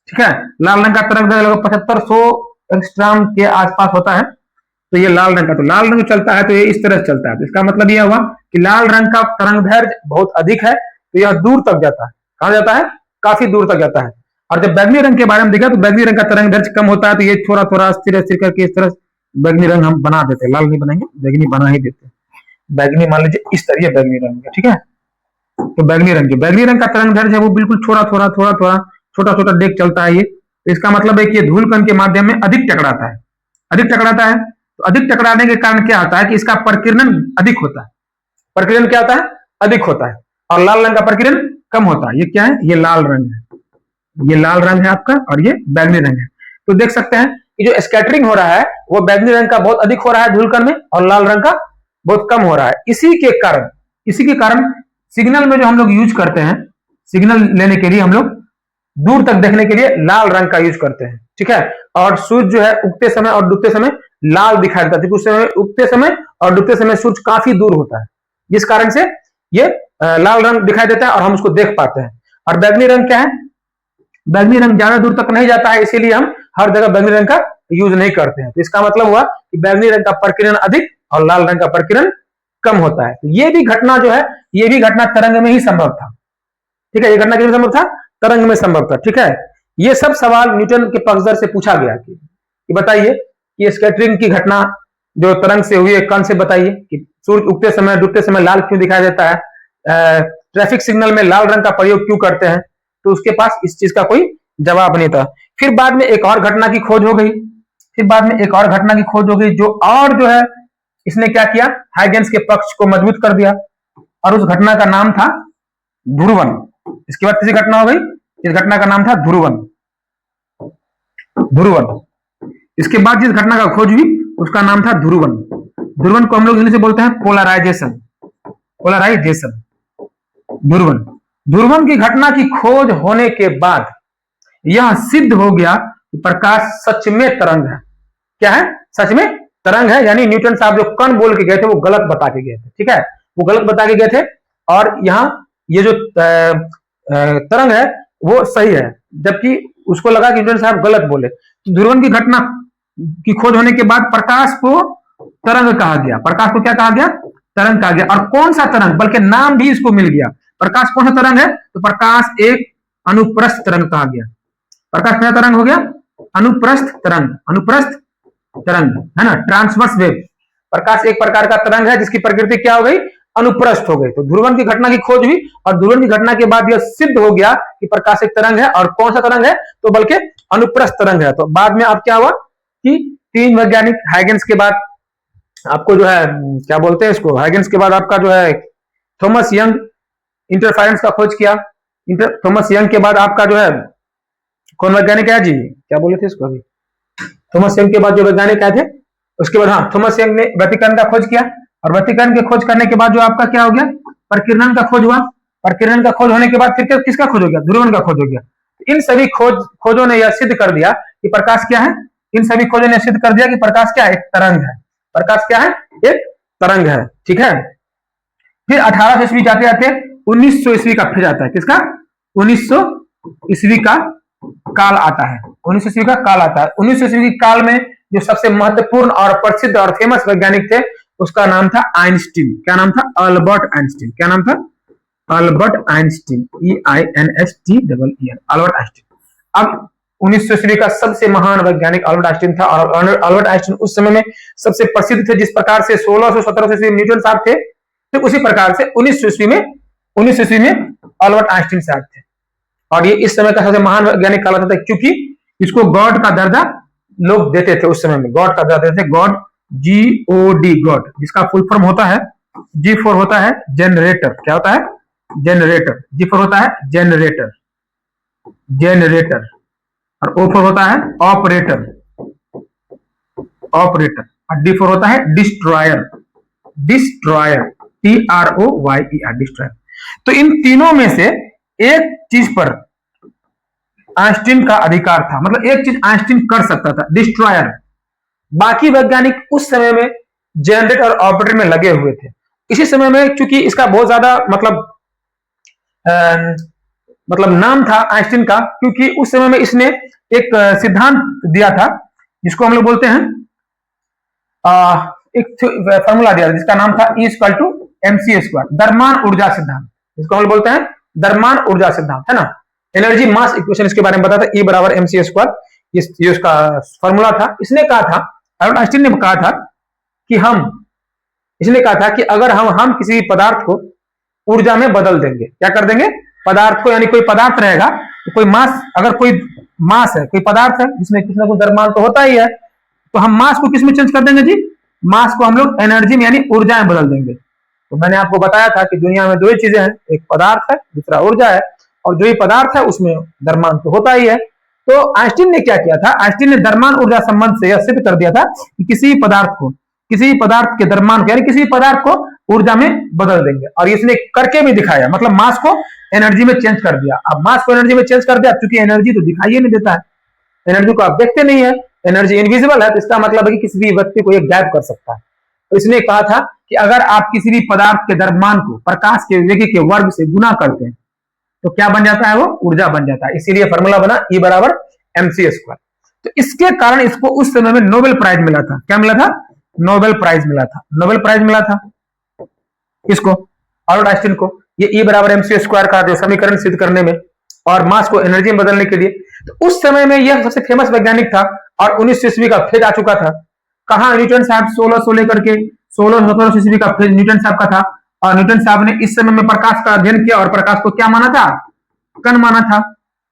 ठीक है, लाल रंग का तरंग दैर्घ्य लगभग 7500 एंगस्ट्रॉम के आसपास होता है। तो ये लाल रंग का, तो लाल रंग चलता है तो ये इस तरह से चलता है। तो इसका मतलब यह हुआ कि लाल रंग का तरंग दैर्घ्य बहुत अधिक है, तो यह दूर तक जाता है। कहां जाता है, काफी दूर तक जाता है। और जब बैगनी रंग के बारे में देखा तो बैगनी रंग का तरंग दैर्घ्य कम होता है, तो ये थोड़ा थोड़ा स्थिर स्थिर करके इस तरह बैगनी रंग हम बना देते हैं। लाल नहीं बनाएंगे, बैगनी बना ही देते हैं। बैगनी मान लीजिए इस तरह बैगनी रंग है। ठीक है, तो बैगनी रंग का तरंग दैर्घ्य है वो बिल्कुल थोड़ा थोड़ा थोड़ा थोड़ा छोटा छोटा डेग चलता है ये। तो इसका मतलब है कि ये धूल कण के माध्यम में अधिक टकराता है, अधिक टकराता है। तो अधिक टकराने के कारण क्या होता है कि इसका प्रकीर्णन अधिक होता है। प्रकीर्णन क्या होता है, अधिक होता है। और लाल रंग का प्रकीर्णन कम होता है। ये क्या है, ये लाल रंग है, ये लाल रंग है आपका, और ये बैगनी रंग है। तो देख सकते हैं कि जो स्कैटरिंग हो रहा है वो बैगनी रंग का बहुत अधिक हो रहा है धूल कण में, और लाल रंग का बहुत कम हो रहा है। इसी के कारण सिग्नल में जो हम लोग यूज करते हैं, सिग्नल लेने के लिए हम लोग दूर तक देखने के लिए लाल रंग का यूज करते हैं। ठीक है, और सूर्य जो है उगते समय और डूबते समय लाल दिखाई देता है, क्योंकि उस समय उगते समय और डूबते समय सूर्य काफी दूर होता है, जिस कारण से ये लाल रंग दिखाई देता है और हम उसको देख पाते हैं। और बैगनी रंग क्या है, बैगनी रंग ज्यादा दूर तक नहीं जाता है, इसीलिए हम हर जगह बैगनी रंग का यूज नहीं करते हैं। तो इसका मतलब हुआ कि बैगनी रंग का प्रकीर्णन अधिक और लाल रंग का प्रकीर्णन कम होता है। तो ये भी घटना जो है, ये भी घटना तरंग में ही संभव था। ठीक है, ये घटना किसमें संभव था, तरंग में संभव था। ठीक है, ये सब सवाल न्यूटन के पक्षधर से पूछा गया कि बताइए कि स्कैटरिंग की घटना जो तरंग से हुई है कण से बताइए, कि सूर्य उगते समय डूबते समय लाल क्यों दिखाई देता है, ट्रैफिक सिग्नल में लाल रंग का प्रयोग क्यों करते हैं। तो उसके पास इस चीज का कोई जवाब नहीं था। फिर बाद में एक और घटना की खोज हो गई, जो और जो है इसने क्या किया, हाइगेंस के पक्ष को मजबूत कर दिया, और उस घटना का नाम था ध्रुवन। इसके बाद किसी घटना हो गई, इस घटना का नाम था ध्रुवन। इसके बाद जिस घटना का खोज हुई उसका नाम था ध्रुवन। ध्रुवन को हम लोग इंग्लिश में बोलते हैं पोलराइजेशन। ध्रुवन की घटना की खोज होने के बाद यह सिद्ध हो गया कि प्रकाश सच में तरंग है। क्या है, सच में तरंग है। यानी न्यूटन साहब जो कण बोल के गए थे वो गलत बता के गए थे। ठीक है, वो गलत बता के गए थे, और यहाँ ये जो तरंग है वो सही है, जबकि उसको लगा कि न्यूटन साहब गलत बोले। तो ध्रुवन की घटना की खोज होने के बाद प्रकाश को तरंग कहा गया। प्रकाश को क्या कहा गया, तरंग कहा गया। और कौन सा तरंग, बल्कि नाम भी इसको मिल गया। प्रकाश कौन सा तरंग है, तो प्रकाश एक अनुप्रस्थ तरंग कहा गया। प्रकाश क्या तरंग हो गया, अनुप्रस्थ तरंग है ना, ट्रांसवर्स वेव। प्रकाश एक प्रकार का तरंग है जिसकी प्रकृति क्या हो गई, अनुप्रस्थ हो गई। तो ध्रुवन की घटना की खोज हुई, और ध्रुवन की घटना के बाद यह सिद्ध हो गया कि प्रकाश एक तरंग है, और कौन सा तरंग है, तो बल्कि अनुप्रस्थ तरंग है। तो बाद में अब क्या हुआ कि तीन वैज्ञानिक, हाइगेंस के बाद आपको जो है क्या बोलते हैं इसको, हाइगेंस के बाद आपका जो है थॉमस यंग इंटरफेरेंस का खोज किया। थॉमस यंग के बाद आपका जो है कौन वैज्ञानिक है जी, क्या बोले थे इसको अभी, थॉमस यंग के बाद जो वैज्ञानिक आए थे उसके बाद, हाँ, थॉमस यंग ने व्यतिकरण का खोज किया। और व्यतिकरण के खोज करने के बाद जो आपका क्या हो गया, प्रकीर्णन का खोज हुआ। प्रकीर्णन का खोज होने के बाद फिर किसका खोज हो गया, ध्रुवन का खोज हो गया। इन सभी खोजों ने यह सिद्ध कर दिया कि प्रकाश क्या है, इन सभी खोजों ने सिद्ध कर दिया कि प्रकाश क्या है, एक तरंग है। प्रकाश क्या है, एक तरंग है। ठीक है, फिर 1800 ईस्वी जाते जाते 1900 ईस्वी का फिर आता है, किसका, 1900 ईस्वी का काल आता है। 1900 ईस्वी का काल आता है। 1900 ईस्वी के काल में जो सबसे महत्वपूर्ण और प्रसिद्ध और फेमस वैज्ञानिक थे उसका नाम था आइंस्टीन। क्या नाम था, अल्बर्ट आइंस्टीन। क्या नाम था, Albert Einstein, EINSTEEN, Albert Einstein. अब 1900 ईस्वी का सबसे महान वैज्ञानिक अल्बर्ट आइंस्टीन था, और अल्बर्ट आइंस्टीन उस समय में सबसे प्रसिद्ध थे। जिस प्रकार से 1600-1700 ईस्वी में न्यूटन साहब थे, तो उसी प्रकार से 1900 ईस्वी में अल्बर्ट आइंस्टीन साहब थे। और ये इस समय का सबसे महान वैज्ञानिक कहलाता था, क्योंकि इसको गॉड का दर्जा लोग देते थे। उस समय में गॉड का दर्जा देते थे, गॉड, GOD, गॉड, जिसका फुल फॉर्म होता है, G फॉर होता है जनरेटर। क्या होता है, जनरेटर। G फॉर होता है जनरेटर, और O फॉर होता है ऑपरेटर, और D फॉर होता है डिस्ट्रॉयर, TROYER, डिस्ट्रॉयर। तो इन तीनों में से एक चीज पर आइंस्टीन का अधिकार था, मतलब एक चीज आइंस्टीन कर सकता था, डिस्ट्रॉयर। बाकी वैज्ञानिक उस समय में जनरेटर और ऑपरेटर में लगे हुए थे, इसी समय में चूंकि इसका बहुत ज्यादा मतलब नाम था आइंस्टीन का, क्योंकि उस समय में इसने एक सिद्धांत दिया था जिसको हम लोग बोलते हैं एक फॉर्मूला दिया था जिसका नाम था E=mc², द्रव्यमान ऊर्जा सिद्धांत, जिसको हम लोग बोलते हैं द्रव्यमान ऊर्जा सिद्धांत, है ना। एनर्जी मास इक्वेशन इसके बारे में बताया था, E=mc², ये उसका फॉर्मूला था। इसने कहा था, अल्बर्ट आइंस्टीन ने कहा था कि इसने कहा था कि अगर हम किसी पदार्थ को ऊर्जा में बदल देंगे, क्या कर देंगे, पदार्थ को, यानी कोई पदार्थ रहेगा तो कोई मास, अगर कोई मास है, कोई पदार्थ है जिसमें कुछ ना कुछ द्रव्यमान तो होता ही है, तो हम मास को किस में चेंज कर देंगे जी, मास को हम लोग एनर्जी में यानी ऊर्जा में बदल देंगे। तो मैंने आपको बताया था कि दुनिया में दो ही चीजें हैं, एक पदार्थ है, दूसरा ऊर्जा है, और जो ही पदार्थ है उसमें द्रव्यमान तो होता ही है। तो आइंस्टीन ने क्या किया था, आइंस्टीन ने द्रव्यमान ऊर्जा संबंध से यह सिद्ध कर दिया था कि किसी पदार्थ के द्रव्यमान को, यानी किसी पदार्थ को ऊर्जा में बदल देंगे, और इसने करके भी दिखाया, मतलब मास को एनर्जी में चेंज कर दिया। अब मास को एनर्जी में चेंज कर दिया, क्योंकि एनर्जी तो दिखाई नहीं देता है, एनर्जी को आप देखते नहीं है, एनर्जी इनविजिबल है, तो इसका मतलब है कि किसी भी व्यक्ति को ये गायब कर सकता है। तो इसने कहा था कि अगर आप किसी भी पदार्थ के द्रव्यमान को प्रकाश के वेग के वर्ग से गुना करते हैं तो क्या बन जाता है, वो ऊर्जा बन जाता है। इसीलिए फॉर्मूला बना E=mc²। तो इसके कारण इसको उस समय में नोबेल प्राइज मिला था। क्या मिला था, नोबेल प्राइज मिला था, नोबेल प्राइज मिला था इसको, अल्बर्ट आइंस्टीन को, ये E=mc² का जो समीकरण सिद्ध करने में और मास को एनर्जी में बदलने के लिए। तो उस समय में यह सबसे फेमस वैज्ञानिक था, और 1900 ईस्वी का फेज आ चुका था। कहा, न्यूटन साहब 1600 लेकर के 1600-1700 ईस्वी का फेज न्यूटन साहब का था, और न्यूटन साहब ने इस समय में प्रकाश का अध्ययन किया और प्रकाश को क्या माना था, कण माना था।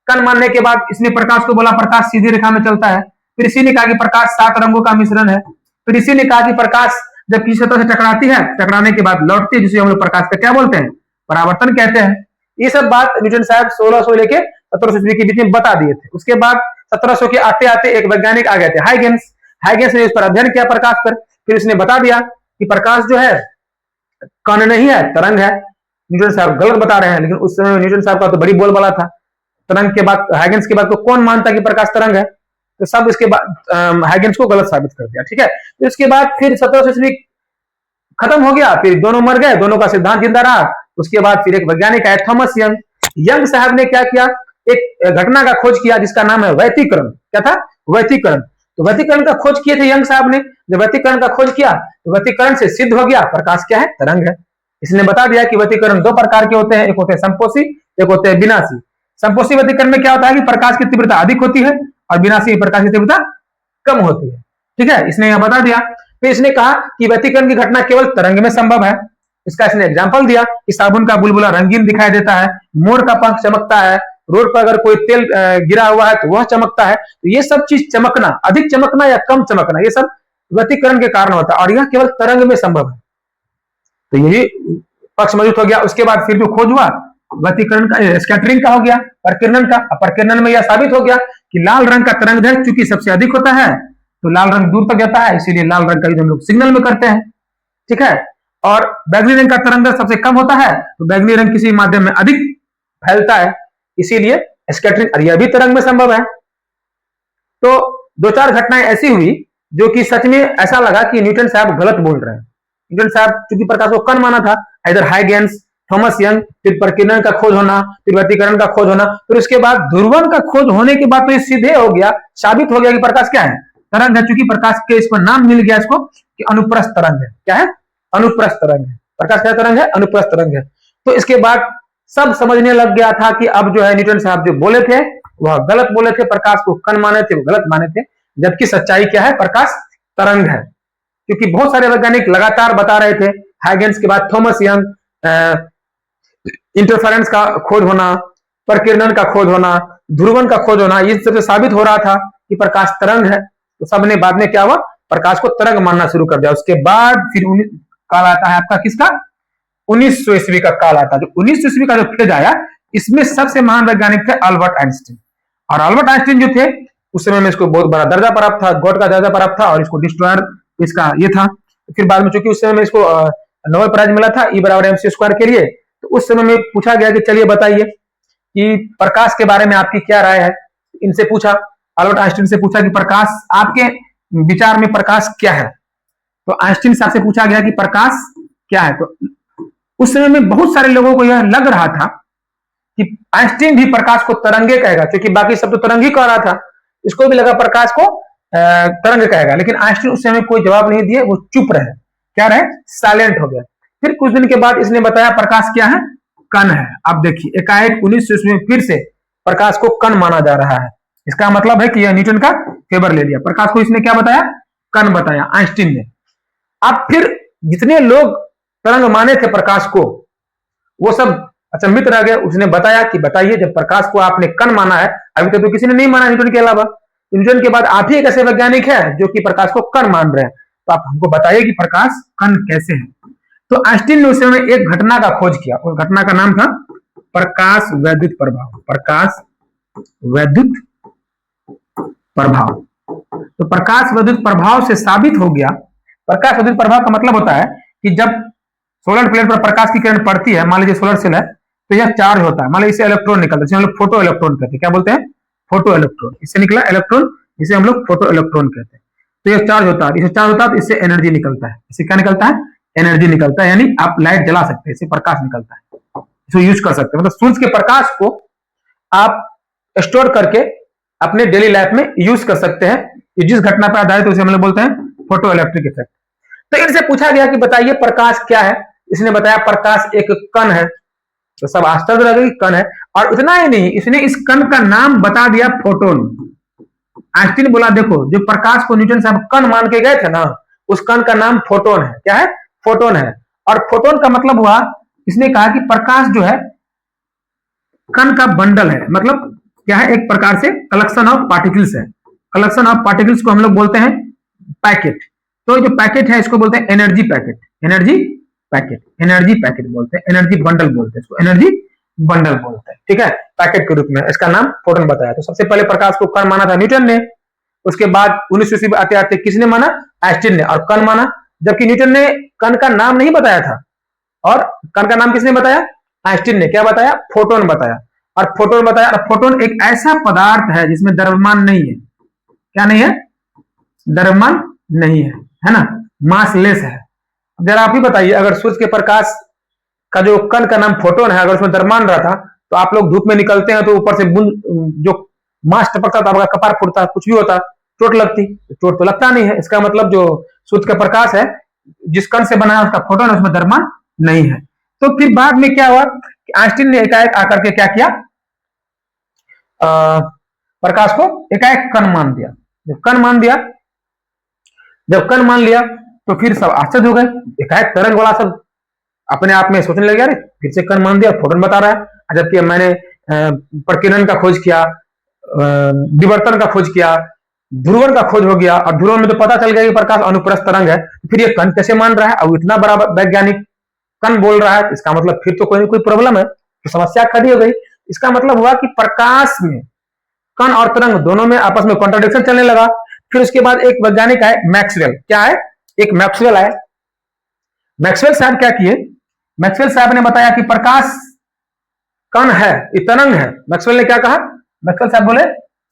कण मानने के बाद इसने प्रकाश को बोला प्रकाश सीधी रेखा में चलता है। फिर इसी ने कहा कि प्रकाश 7 रंगों का मिश्रण है। फिर इसी ने कहा कि प्रकाश जब किसी सतह से टकराती है, टकराने के बाद लौटती है, जिसे हम लोग प्रकाश का क्या बोलते हैं, परावर्तन कहते हैं। ये सब बात न्यूटन साहब 1600 लेके 1700 ईस्वी के बीच में बता दिए थे। उसके बाद 1700 के आते आते एक वैज्ञानिक आ गए थे, हाइगेंस ने इस पर अध्ययन किया, प्रकाश पर। फिर इसने बता दिया कि प्रकाश जो है कण नहीं है, तरंग है। न्यूटन साहब गलत बता रहे हैं, लेकिन उस समय न्यूटन साहब का तो बड़ी बोलबाला था। तरंग के बाद, हाइगेंस के बाद तो कौन मानता कि प्रकाश तरंग है, तो सब इसके बाद हाइगेंस को गलत साबित कर दिया, ठीक है। तो इसके बाद फिर 1700 ईस्वी खत्म हो गया, फिर दोनों मर गए, दोनों का सिद्धांत जिंदा रहा। उसके बाद फिर एक वैज्ञानिक आया, थॉमस यंग साहब ने क्या किया, एक घटना का खोज किया जिसका नाम है व्यतिकरण। क्या था, व्यतिकरण। तो व्यतिकरण का खोज किए थे यंग साहब ने। जब व्यतिकरण का खोज किया तो व्यतिकरण से सिद्ध हो गया प्रकाश क्या है, तरंग है। इसने बता दिया कि व्यतिकरण दो प्रकार के होते हैं, एक होते हैं संपोषी, एक होते हैं विनाशी। संपोषी व्यतिकरण में क्या होता है कि प्रकाश की तीव्रता अधिक होती है, और विनाशी प्रकाश की तीव्रता कम होती है, ठीक है। इसने यह बता दिया। फिर इसने कहा कि व्यतिकरण की घटना केवल तरंग में संभव है। इसका इसने एग्जाम्पल दिया कि साबुन का बुलबुला रंगीन दिखाई देता है, मोर का पंख चमकता है, रोड पर अगर कोई तेल गिरा हुआ है तो वह चमकता है। तो ये सब चीज चमकना, अधिक चमकना या कम चमकना, ये सब व्यतिकरण के कारण होता है, और यह केवल तरंग में संभव है। तो यही पक्ष मौजूद हो गया। उसके बाद फिर जो खोज हुआ व्यतिकरण का, स्कैटरिंग का हो गया, प्रकीर्णन का। प्रकीर्णन में यह साबित हो गया कि लाल रंग का तरंग दैर्घ्य चूंकि सबसे अधिक होता है तो लाल रंग दूर तक जाता है, इसीलिए लाल रंग का यूज हम लोग सिग्नल में करते हैं, ठीक है। और बैगनी रंग का तरंग दैर्घ्य सबसे कम होता है, तो बैगनी रंग किसी माध्यम में अधिक फैलता है, इसीलिए स्कैटरिंग, और यह भी तरंग में संभव है। तो दो चार घटनाएं ऐसी हुई जो कि सच में ऐसा लगा कि न्यूटन साहब गलत बोल रहे हैं। न्यूटन साहब चूंकि प्रकाश को कण माना था, इधर हाइगेंस, थॉमस यंग, फिर प्रकीर्णन का खोज होना, फिर व्यतिकरण का खोज होना, फिर उसके बाद ध्रुवण का खोज होने के बाद तो ये सीधे हो गया, साबित हो गया कि प्रकाश क्या है, तरंग है। चूंकि प्रकाश के इसको नाम मिल गया इसको कि अनुप्रस्थ तरंग है। क्या है, अनुप्रस्थ तरंग है। प्रकाश क्या तरंग है, अनुप्रस्थ तरंग है। तो इसके बाद सब समझने लग गया था कि अब जो है न्यूटन साहब जो बोले थे वह गलत बोले थे, प्रकाश को कण माने थे, वो गलत माने थे, जबकि सच्चाई क्या है, प्रकाश तरंग है। क्योंकि बहुत सारे वैज्ञानिक लगातार बता रहे थे, हाइगेंस के बाद थॉमस यंग, इंटरफेरेंस का खोज होना, प्रकीर्णन का खोज होना, ध्रुवण का खोज होना, ये सबसे साबित हो रहा था कि प्रकाश तरंग है। तो सबने बाद में क्या हुआ, प्रकाश को तरंग मानना शुरू कर दिया। उसके बाद फिर काल आता है आपका किसका, 1900 ईस्वी का काल आता है। जो 1900 ईस्वी का जो फेज आया, इसमें सबसे महान वैज्ञानिक थे अल्बर्ट आइंस्टीन। और अल्बर्ट आइंस्टीन जो थे उस समय में इसको बहुत बड़ा दर्जा प्राप्त था, गॉड का दर्जा प्राप्त था, और इसको डिस्ट्रॉयर इसका ये था। फिर बाद में चूंकि उस समय में इसको नोबेल प्राइज मिला था E=mc² के लिए, तो उस समय में पूछा गया कि चलिए बताइए कि प्रकाश के बारे में आपकी क्या राय है। इनसे पूछा, अल्बर्ट आइंस्टीन से पूछा कि प्रकाश, आपके विचार में प्रकाश क्या है। तो आइंस्टीन साहब से पूछा गया कि प्रकाश क्या है। तो उस समय में बहुत सारे लोगों को यह लग रहा था कि आइंस्टीन भी प्रकाश को तरंगे कहेगा, क्योंकि बाकी सब तो तरंग ही कह रहा था, इसको भी लगा प्रकाश को तरंग कहेगा। लेकिन आइंस्टीन उस समय कोई जवाब नहीं दिए, वो चुप रहे। क्या रहे? साइलेंट हो गया। फिर कुछ दिन के बाद इसने बताया प्रकाश क्या है? कण है। अब देखिए एकाएक 1900 में फिर से प्रकाश को कण माना जा रहा है। इसका मतलब है कि यह न्यूटन का फेवर ले लिया। प्रकाश को इसने क्या बताया? कण बताया आइंस्टीन ने। अब फिर जितने लोग तरंग माने थे प्रकाश को, वो सब अचंभित रह गए। उसने बताया कि बताइए, जब प्रकाश को आपने कण माना है, अभी तक तो किसी ने नहीं माना न्यूटन के अलावा, न्यूटन के बाद आप ही एक ऐसे वैज्ञानिक है जो कि प्रकाश को कण मान रहे हैं, तो आप हमको बताइए कि प्रकाश कण कैसे है। तो आइंस्टीन ने उस समय एक घटना का खोज किया। उस घटना का नाम था प्रकाश वैद्युत प्रभाव। प्रकाश वैद्युत प्रभाव। तो प्रकाश वैद्युत प्रभाव से साबित हो गया। प्रकाश वैद्युत प्रभाव का मतलब होता है कि जब सोलर प्लेट पर प्रकाश की किरण पड़ती है, मान लीजिए सोलर सेल है, तो यह चार्ज होता है। मान लीजिए इससे इलेक्ट्रॉन निकलता है, जिसे हम लोग फोटो इलेक्ट्रॉन कहते हैं। क्या बोलते हैं? Photo electron. इससे निकला इलेक्ट्रॉन, जिसे हम लोग फोटो इलेक्ट्रॉन कहते हैं। तो यह चार्ज होता है, इसे चार्ज होता है तो इससे एनर्जी निकलता है। इससे क्या निकलता है? एनर्जी निकलता है, यानी आप लाइट जला सकते हैं, इससे प्रकाश निकलता है, इसको यूज कर सकते हैं। मतलब सूरज के प्रकाश को आप स्टोर करके अपने डेली लाइफ में यूज कर सकते हैं। जिस घटना पर आधारित है उसे हम लोग बोलते हैं फोटो इलेक्ट्रिक इफेक्ट। तो इनसे पूछा गया कि बताइए प्रकाश क्या है। इसने बताया प्रकाश एक कण है। तो सब आश्चर्य लगे कि कण है। और इतना ही नहीं, इसने इस कण का नाम बता दिया फोटोन। आइंस्टीन बोला देखो, जो प्रकाश को न्यूटन साहब कण मान के गए थे ना, उस कण का नाम फोटोन है। क्या है? फोटोन है। और फोटोन का मतलब हुआ, इसने कहा कि प्रकाश जो है कण का बंडल है। मतलब क्या है? एक प्रकार से कलेक्शन ऑफ पार्टिकल्स है। कलेक्शन ऑफ पार्टिकल्स को हम लोग बोलते हैं पैकेट। तो जो पैकेट है इसको बोलते हैं energy packet. Energy packet, energy packet बोलते हैं, एनर्जी बंडल बोलते हैं, इसको एनर्जी बंडल बोलते हैं। ठीक है, पैकेट के रूप में इसका नाम फोटोन बताया। तो सबसे पहले प्रकाश को कण माना था न्यूटन ने। उसके बाद 1900 में आते आते किसने माना? आइंस्टीन ने। और कण माना, जबकि न्यूटन ने कण का नाम नहीं बताया था। और कण का नाम किसने बताया? आइंस्टीन ने। क्या बताया? फोटोन बताया। और फोटोन बताया। और फोटोन एक ऐसा पदार्थ है जिसमें द्रव्यमान नहीं है। क्या नहीं है? द्रव्यमान नहीं है ना, मासलेस है। जरा आप ही बताइए, अगर सूर्य के प्रकाश का जो कण का नाम फोटोन है, अगर उसमें द्रव्यमान रहता तो आप लोग धूप में निकलते हैं तो ऊपर से जो मास टपकता था, आपका कपार फूटता, कुछ भी होता, चोट लगती। चोट तो लगता नहीं है। इसका मतलब जो सूर्य का प्रकाश है, जिस कण से बना है उसका फोटोन है, उसमें द्रव्यमान नहीं है। तो फिर बाद में क्या हुआ कि आइंस्टीन ने एकाएक आकर के क्या किया? प्रकाश को एकाएक कण मान दिया। जब कण मान दिया, जब कण मान लिया तो फिर सब आश्चर्य हो गए। एकाएक तरंग वाला सब अपने आप में सोचने लगे, अरे फिर से कण मान दिया, फोटोन बता रहा है। जबकि मैंने प्रकीर्णन का खोज किया, विवर्तन का खोज किया, ध्रुवन का खोज हो गया, और ध्रुवन में तो पता चल गया कि प्रकाश अनुप्रस्थ तरंग है। फिर ये कण कैसे मान रहा है? अब इतना बड़ा वैज्ञानिक कण बोल रहा है, इसका मतलब फिर तो कोई ना कोई प्रॉब्लम है। तो समस्या खड़ी हो गई। इसका मतलब हुआ कि प्रकाश में कण और तरंग दोनों में आपस में कॉन्ट्राडिक्शन चलने लगा। फिर उसके बाद एक वैज्ञानिक आए, मैक्सवेल। क्या है? एक मैक्सवेल आए। मैक्सवेल साहब क्या किए? मैक्सवेल साहब ने बताया कि प्रकाश कण है, ये तरंग है। मैक्सवेल ने क्या कहा? मैक्सवेल साहब बोले,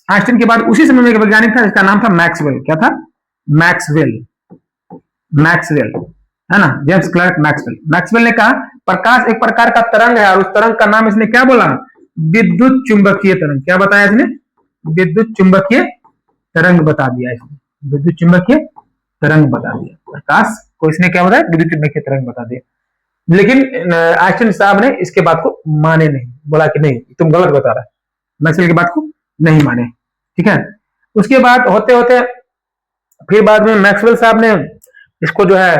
आइंस्टीन के बाद उसी समय में एक वैज्ञानिक था जिसका नाम था मैक्सवेल। क्या था? मैक्सवेल। मैक्सवेल है ना, जेम्स क्लर्क मैक्सवेल। मैक्सवेल ने कहा प्रकाश एक प्रकार का तरंग है, और उस तरंग का नाम इसने क्या बोला? विद्युत चुंबकीय तरंग। क्या बताया इसने? विद्युत चुंबकीय तरंग बता दिया इसने। विद्युत चुंबकीय तरंग बता दिया। प्रकाश को इसने क्या बताया? विद्युत चुंबकीय तरंग बता दिया। लेकिन आइंस्टीन साहब ने इसके बात को माने नहीं, बोला कि नहीं तुम गलत बता रहा है। मैक्सवेल की बात को नहीं माने। ठीक है, उसके बाद होते होते फिर बाद में मैक्सवेल साहब ने इसको जो है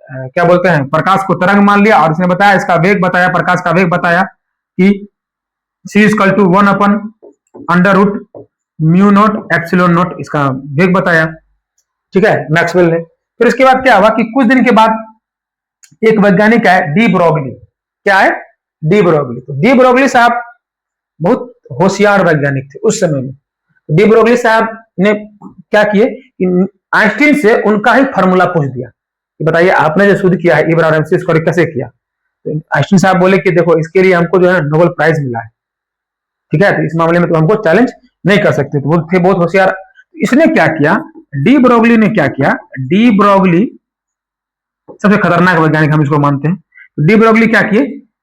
क्या बोलते हैं, प्रकाश को तरंग मान लिया। और उसने बताया, इसका वेग बताया, प्रकाश का वेग बताया कि c=1/√μ0 इसका वेग बताया। ठीक है, मैक्सवेल ने। फिर इसके बाद क्या हुआ कि कुछ दिन के बाद एक वैज्ञानिक है, डी ब्रोगली। क्या है? De Broglie. तो डी ब्रोगली साहब बहुत होशियार वैज्ञानिक थे उस समय में। डी ब्रोगली साहब ने क्या किए कि आइंस्टीन से उनका ही फॉर्मूला पूछ दिया कि बताइए आपने जो शोध किया है E=mc² कैसे किया? तो आइंस्टीन साहब बोले कि देखो इसके लिए हमको जो है नोबेल प्राइज मिला है। ठीक है, तो इस मामले में तो हमको चैलेंज नहीं कर सकते। तो वो थे बहुत होशियार। इसने क्या किया? डी ब्रोगली ने क्या किया? डी ब्रोगली सबसे खतरनाक वैज्ञानिक हम इसको मानते हैं। तो डी ब्रोगली क्या किए,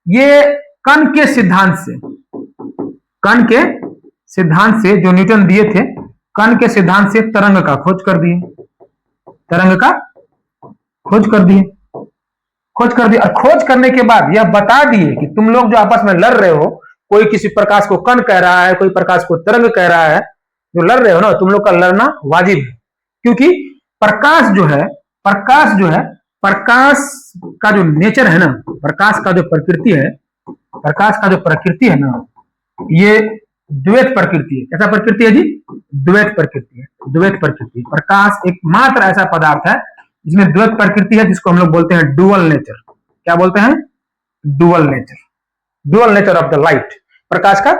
ये कण के सिद्धांत से, कण के सिद्धांत से जो न्यूटन दिए थे, कण के सिद्धांत से तरंग का खोज कर दिए, तरंग का खोज कर दिए, खोज कर दिया। और खोज करने के बाद यह बता दिए कि तुम लोग जो आपस में लड़ रहे हो, कोई किसी प्रकाश को कण कह रहा है, कोई प्रकाश को तरंग कह रहा है, जो लड़ रहे हो ना, तुम लोग का लड़ना वाजिब है। क्योंकि प्रकाश जो है, प्रकाश जो है, प्रकाश का जो नेचर है ना, प्रकाश का जो प्रकृति है, प्रकाश का जो प्रकृति है ना, ये द्वैत प्रकृति है। कैसा प्रकृति है जी? द्वैत प्रकृति है, द्वैत प्रकृति। प्रकाश एकमात्र ऐसा पदार्थ है जिसमें द्वैत प्रकृति है, जिसको हम लोग बोलते हैं डुअल नेचर। क्या बोलते हैं? Dual nature, dual nature of the light. प्रकाश का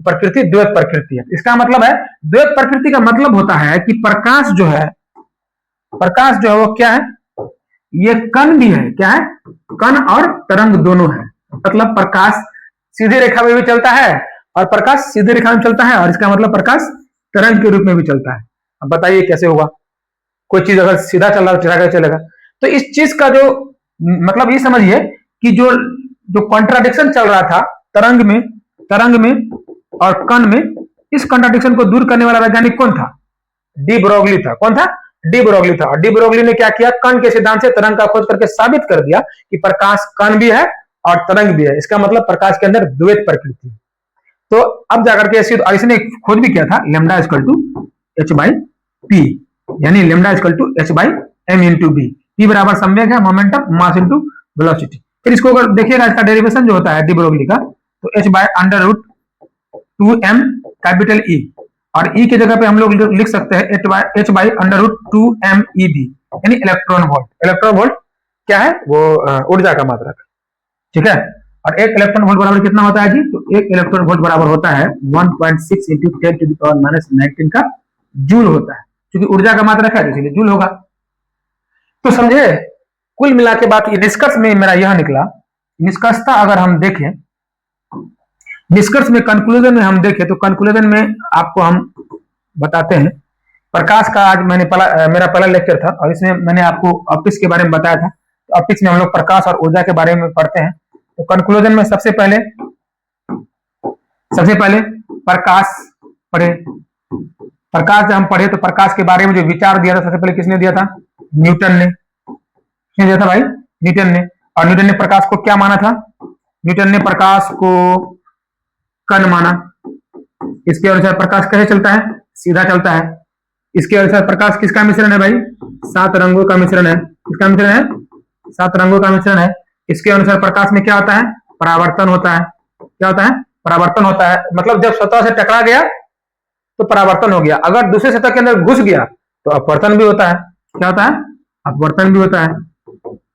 प्रकृति द्वैत प्रकृति है। इसका मतलब है, द्वैत प्रकृति का मतलब होता है कि प्रकाश जो है, प्रकाश जो है वो क्या है? ये कण भी है। क्या है? कण और तरंग दोनों है। मतलब प्रकाश सीधी रेखा में भी चलता है और प्रकाश सीधी रेखा में चलता है, और इसका मतलब प्रकाश तरंग के रूप में भी चलता है। अब बताइए कैसे होगा? कोई चीज अगर सीधा चल रहा है चलेगा। तो इस चीज का जो मतलब ये समझिए कि जो कॉन्ट्राडिक्शन चल रहा था तरंग में और कण में, इस कॉन्ट्राडिक्शन को दूर करने वाला वैज्ञानिक कौन था? डी ब्रोगली था। कौन था? डी ब्रोगली था। और डी ब्रोगली ने क्या किया? कण के सिद्धांत से तरंग का खोज करके साबित कर दिया कि प्रकाश कण भी है और तरंग भी है। इसका मतलब प्रकाश के अंदर द्वैत प्रकृति है। तो अब जाकर के इसने खोज भी किया था, lambda equal to H by P, यानी lambda equal to H by M into B. P बराबर संवेग है, मोमेंटम, मास इंटू वेलोसिटी। फिर इसको अगर देखिएगा, इसका डेरिवेशन जो होता है डी ब्रोगली का, तो h by under root 2m capital E, और ई की जगह पे हम लोग लिख सकते हैं h by under root 2m E B, यानी इलेक्ट्रॉन वोल्ट। इलेक्ट्रॉन वोल्ट क्या है? वो ऊर्जा का मात्रक, ठीक है। और एक इलेक्ट्रॉन वोल्ट बराबर कितना होता है जी? तो एक इलेक्ट्रॉन वोल्ट बराबर होता है 1.6 into 10 to the power minus 19 का जूल होता है, क्योंकि ऊर्जा का मात्रक है, इसलिए जूल होगा। तो समझे, कुल मिला के बात निष्कर्ष में मेरा यह निकला, निष्कर्षता अगर हम देखें, निष्कर्ष में कंक्लूजन में हम देखें, तो कंक्लूजन में आपको हम बताते हैं प्रकाश का। आज मेरा पहला लेक्चर था और इसमें मैंने आपको ऑप्टिक्स के बारे में बताया था। तो ऑप्टिक्स में हम लोग प्रकाश और ऊर्जा के बारे में पढ़ते हैं। तो कंक्लूजन में सबसे पहले प्रकाश पढ़े। प्रकाश जब हम पढ़े तो प्रकाश के बारे में जो विचार दिया था, सबसे पहले किसने दिया था? न्यूटन ने। किसने दिया था भाई? न्यूटन ने। और न्यूटन ने प्रकाश को क्या माना था? न्यूटन ने प्रकाश को कण माना। इसके अनुसार प्रकाश कैसे चलता है? सीधा चलता है। इसके अनुसार प्रकाश किसका मिश्रण है भाई? 7 रंगों का मिश्रण है। किसका मिश्रण है? 7 रंगों का मिश्रण है। इसके अनुसार प्रकाश में क्या होता है? परावर्तन होता है। क्या होता है? परावर्तन होता है। मतलब जब सतह से टकरा गया तो परावर्तन हो गया, अगर दूसरे सतह के अंदर घुस गया तो अपवर्तन भी होता है। क्या होता है? अपवर्तन भी होता है,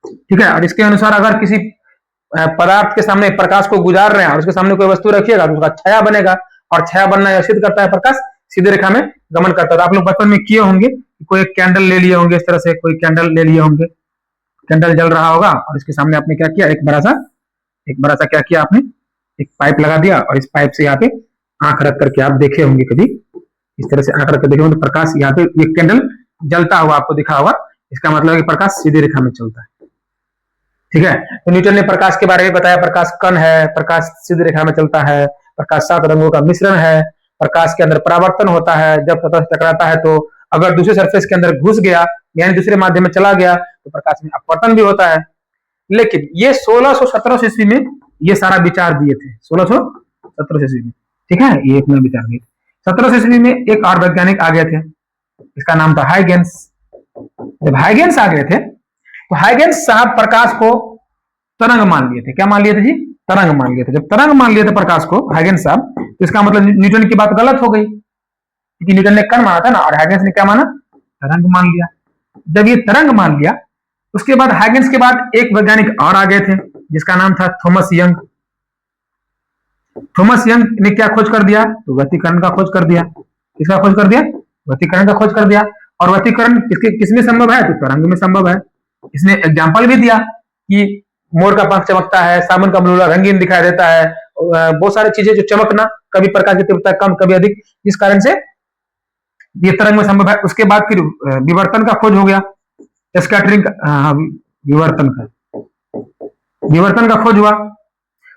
ठीक है। और इसके अनुसार अगर किसी पदार्थ के सामने प्रकाश को गुजार रहे हैं और उसके सामने कोई वस्तु रखिएगा तो उसका छाया बनेगा, और छाया बनना यह सिद्ध करता है प्रकाश सीधे रेखा में गमन करता है। तो आप लोग बचपन में किए होंगे, कोई एक कैंडल ले लिए होंगे, इस तरह से कोई कैंडल ले लिए होंगे, कैंडल जल रहा होगा और इसके सामने आपने क्या किया? एक बड़ा सा क्या किया आपने? एक पाइप लगा दिया, और इस पाइप से यहाँ पे आंख रख करके आप देखे होंगे, कभी इस तरह से आंख रख कर देखे होंगे, तो प्रकाश यहाँ पे एक कैंडल जलता हुआ आपको दिखा होगा। इसका मतलब है कि प्रकाश सीधी रेखा में चलता है, ठीक है। तो न्यूटन ने प्रकाश के बारे में बताया, प्रकाश कण है, प्रकाश सीधी रेखा में चलता है, प्रकाश 7 रंगों का मिश्रण है, प्रकाश के अंदर परावर्तन होता है, जब सतह से टकराता है तो अगर दूसरे सरफेस के अंदर घुस गया यानी दूसरे माध्यम में चला गया तो प्रकाश में अपवर्तन भी होता है। लेकिन ये 1617 ईस्वी में ये सारा विचार दिए थे, 1617 ईस्वी में, ठीक है। ये एक में विचार दिए। 17 ईस्वी में एक और वैज्ञानिक आ गए थे, इसका नाम था हाइगेंस। जब हाइगेंस आ गए थे तो हाइगेंस साहब प्रकाश को तरंग मान लिए थे। क्या मान लिए थे जी? तरंग मान लिए थे। जब तरंग मान लिए थे प्रकाश को हाइगेंस साहब, तो इसका मतलब न्यूटन की बात गलत हो गई, क्योंकि न्यूटन ने कण माना था ना, और हाइगेंस ने क्या माना? तरंग मान लिया। जब ये तरंग मान लिया, उसके बाद हाइगेंस के बाद एक वैज्ञानिक और आ गए थे, जिसका नाम था थॉमस यंग। थॉमस यंग ने क्या खोज कर दिया? तो व्यतिकरण का खोज कर दिया। किसका खोज कर दिया? व्यतिकरण का खोज कर दिया। और व्यतिकरण किसमें संभव है? तो तरंग में संभव है। इसने एग्जाम्पल भी दिया कि मोर का पंख चमकता है, साबुन का मलूला रंगीन दिखाई देता है, बहुत सारी चीजें जो चमकना, कभी प्रकाश की तीव्रता कम कभी अधिक, जिस कारण से ये तरंग में संभव है। उसके बाद फिर विवर्तन का खोज हो गया, स्कैटरिंग विवर्तन का, विवर्तन का खोज हुआ।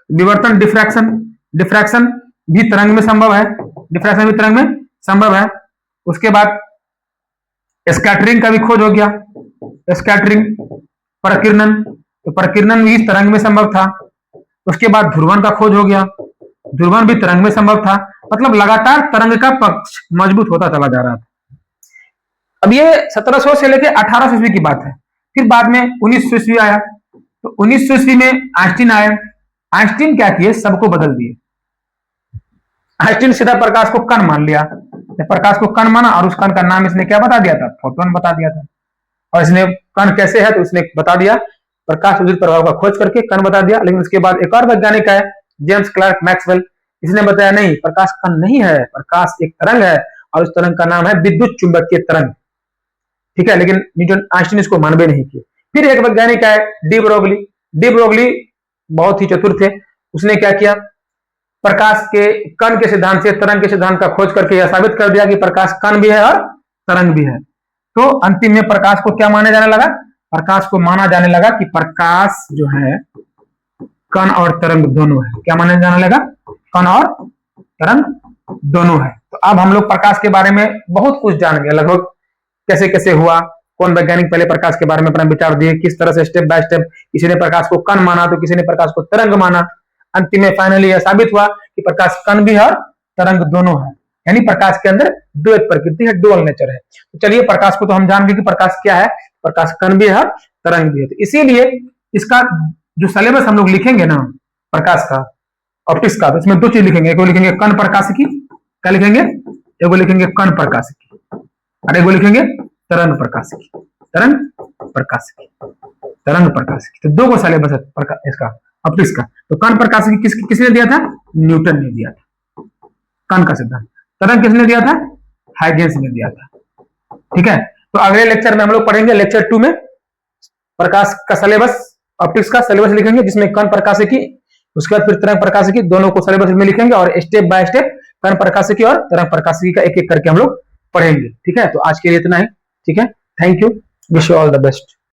विवर्तन डिफ्रैक्शन, डिफ्रैक्शन भी तरंग में संभव है, डिफ्रैक्शन भी तरंग में संभव है। उसके बाद स्कैटरिंग का भी खोज हो गया, स्कैटरिंग, प्रकीर्णन, तो प्रकीर्णन भी तरंग में संभव था। उसके बाद ध्रुवण का खोज हो गया, ध्रुवण भी तरंग में संभव था। मतलब लगातार तरंग का पक्ष मजबूत होता चला जा रहा था। अब ये 1700 से लेकर 1800 ईस्वी की बात है। फिर बाद में 1900 ईस्वी आया, तो 1900 ईस्वी में आइंस्टीन आए। आइंस्टीन क्या किए, सबको बदल दिए। आइंस्टीन सीधा प्रकाश को कण मान लिया, प्रकाश को कण माना और उस कण का नाम इसने क्या बता दिया था, फोटोन बता दिया था। और इसने कण कैसे है तो उसने बता दिया, प्रकाश विद्युत प्रभाव का खोज करके कण बता दिया। लेकिन उसके बाद एक और वैज्ञानिक है, जेम्स क्लर्क मैक्सवेल, इसने बताया नहीं, प्रकाश कण नहीं है, प्रकाश एक तरंग है और उस तरंग का नाम है विद्युत चुंबकीय तरंग। ठीक है, लेकिन न्यूटन आइंस्टीन इसको मानवे नहीं किए। फिर एक वैज्ञानिक है डी ब्रोगली, डी ब्रोगली बहुत ही चतुर थे। उसने क्या किया, प्रकाश के कण के सिद्धांत से तरंग के सिद्धांत का खोज करके यह साबित कर दिया कि प्रकाश कण भी है और तरंग भी है। तो अंतिम में प्रकाश को क्या माना जाने लगा, प्रकाश को माना जाने लगा कि प्रकाश जो है कण और तरंग दोनों है। क्या माना जाने लगा, कण और तरंग दोनों है। तो अब हम लोग प्रकाश के बारे में बहुत कुछ जान गए, लगभग कैसे कैसे हुआ, कौन वैज्ञानिक पहले प्रकाश के बारे में अपना विचार दिए, किस तरह से स्टेप बाय स्टेप, किसी ने प्रकाश को कण माना तो किसी ने प्रकाश को तरंग माना। अंतिम में फाइनली यह साबित हुआ कि प्रकाश कण भी है और तरंग दोनों है, यानी प्रकाश के अंदर दो एक प्रकृति है, डुअल नेचर है। तो चलिए प्रकाश को तो हम जान गए कि प्रकाश क्या है, प्रकाश कण भी है और तरंग भी है। तो इसीलिए इसका जो सिलेबस हम लोग लिखेंगे ना प्रकाश का, ऑप्टिक्स का, तो इसमें दो चीज लिखेंगे, एक लिखेंगे कण प्रकाशिकी, क्या लिखेंगे, एक लिखेंगे कण प्रकाशिकी और एक लिखेंगे तरंग प्रकाशिकी, तरंग प्रकाशिकी, तरंग प्रकाशिकी। तो दो को सिलेबस है इसका ऑप्टिक्स का। तो कण प्रकाशिकी किसने दिया था, न्यूटन ने दिया था, कण का सिद्धांत। तरंग किसने दिया था, हाइजेंस ने दिया था। ठीक है, तो अगले लेक्चर में हम लोग पढ़ेंगे, लेक्चर 2 में प्रकाश का सिलेबस, ऑप्टिक्स का सिलेबस लिखेंगे जिसमें कण प्रकाशिकी, उसके बाद फिर तरंग प्रकाशिकी, दोनों को सिलेबस में लिखेंगे और स्टेप बाय स्टेप कण प्रकाशिकी और तरंग प्रकाशिकी का एक एक करके हम लोग पढ़ेंगे। ठीक है, तो आज के लिए इतना ही। ठीक है, thank you, wish you all the best.